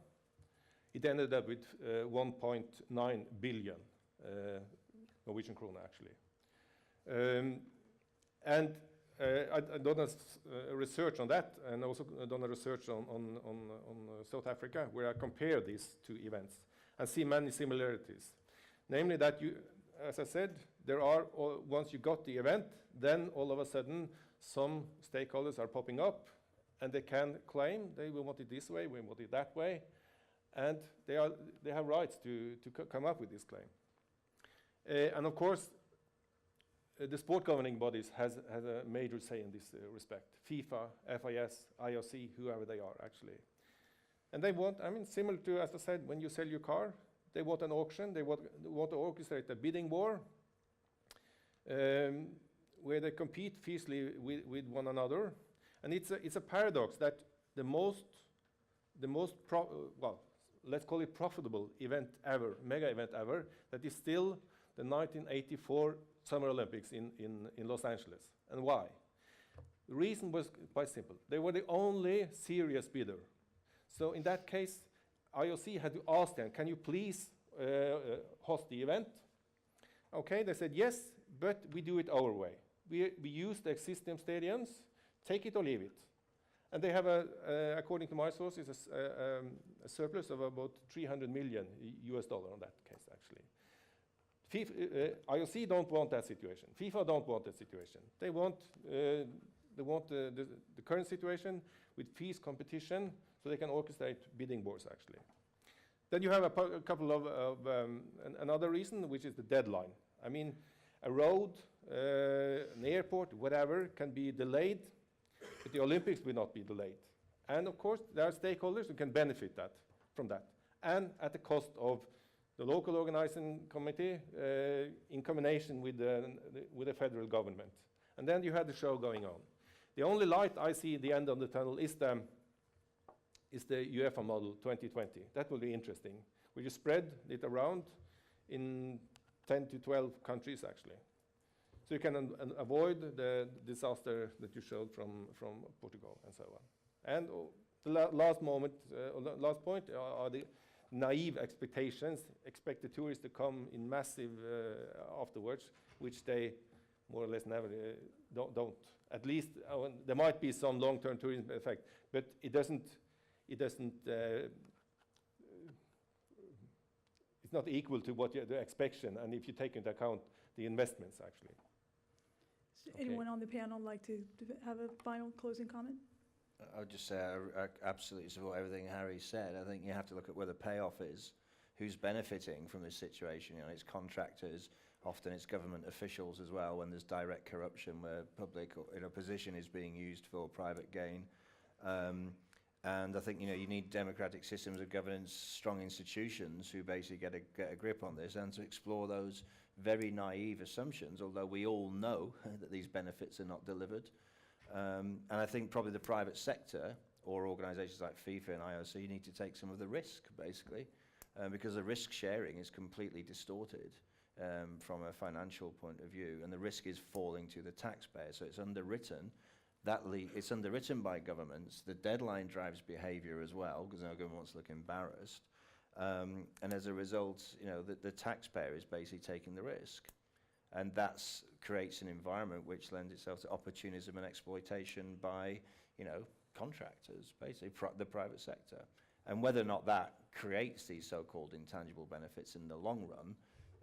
It ended up with 1.9 billion Norwegian kroner, actually. I've done a research on that, and also done a research on South Africa, where I compare these two events and see many similarities. Namely that you, as I said, there are, once you got the event, then all of a sudden some stakeholders are popping up, and they can claim they will want it this way, we want it that way, and they have rights to come up with this claim. And of course, the sport governing bodies has a major say in this respect. FIFA, FIS, IOC, whoever they are, actually. And they want, I mean, similar to, as I said, when you sell your car, they want an auction, they want to orchestrate a bidding war, where they compete fiercely with one another. And it's a paradox that the most let's call it profitable event ever, mega event ever, that is still the 1984 Summer Olympics in Los Angeles. And why? The reason was quite simple. They were the only serious bidder. So in that case, IOC had to ask them, can you please host the event? Okay, they said yes, but we do it our way. We use the existing stadiums, take it or leave it. And they have, according to my sources, a surplus of about $300 million US on that case, actually. IOC don't want that situation. FIFA don't want that situation. They want the current situation with fees competition, so they can orchestrate bidding wars, actually. Then you have a couple of another reason, which is the deadline. I mean, a road, an airport, whatever, can be delayed, but the Olympics will not be delayed. And of course, there are stakeholders who can benefit from that, and at the cost of the local organizing committee in combination with the federal government. And then you have the show going on. The only light I see at the end of the tunnel is the UEFA model 2020. That will be interesting. We just spread it around in 10 to 12 countries, actually. So you can avoid the disaster that you showed from Portugal and so on. And the last point are the naive expectations. Expect the tourists to come in massive afterwards, which they more or less never don't. At least there might be some long-term tourism effect, but it doesn't. It's not equal to what the expectation, and if you take into account the investments, actually. Does anyone on the panel like to have a final closing comment? I would just say I absolutely support everything Harry said. I think you have to look at where the payoff is, who's benefiting from this situation. You know, it's contractors, often it's government officials as well, when there's direct corruption where public position is being used for private gain. And I think you need democratic systems of governance, strong institutions who basically get a grip on this, and to explore those very naive assumptions, although we all know that these benefits are not delivered. And I think probably the private sector or organizations like FIFA and IOC need to take some of the risk, basically, because the risk sharing is completely distorted from a financial point of view, and the risk is falling to the taxpayer. So it's underwritten. It's underwritten by governments. The deadline drives behavior as well, because no government wants to look embarrassed. And as a result, the taxpayer is basically taking the risk. And that creates an environment which lends itself to opportunism and exploitation by, contractors, basically the private sector. And whether or not that creates these so-called intangible benefits in the long run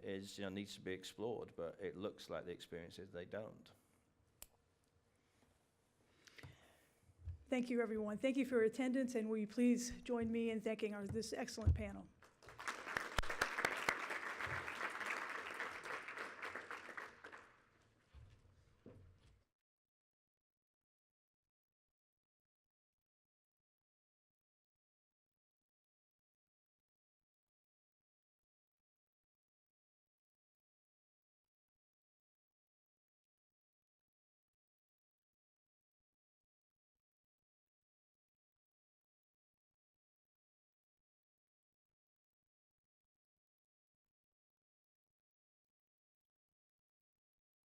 is, needs to be explored. But it looks like the experience is they don't. Thank you, everyone. Thank you for your attendance, and will you please join me in thanking this excellent panel.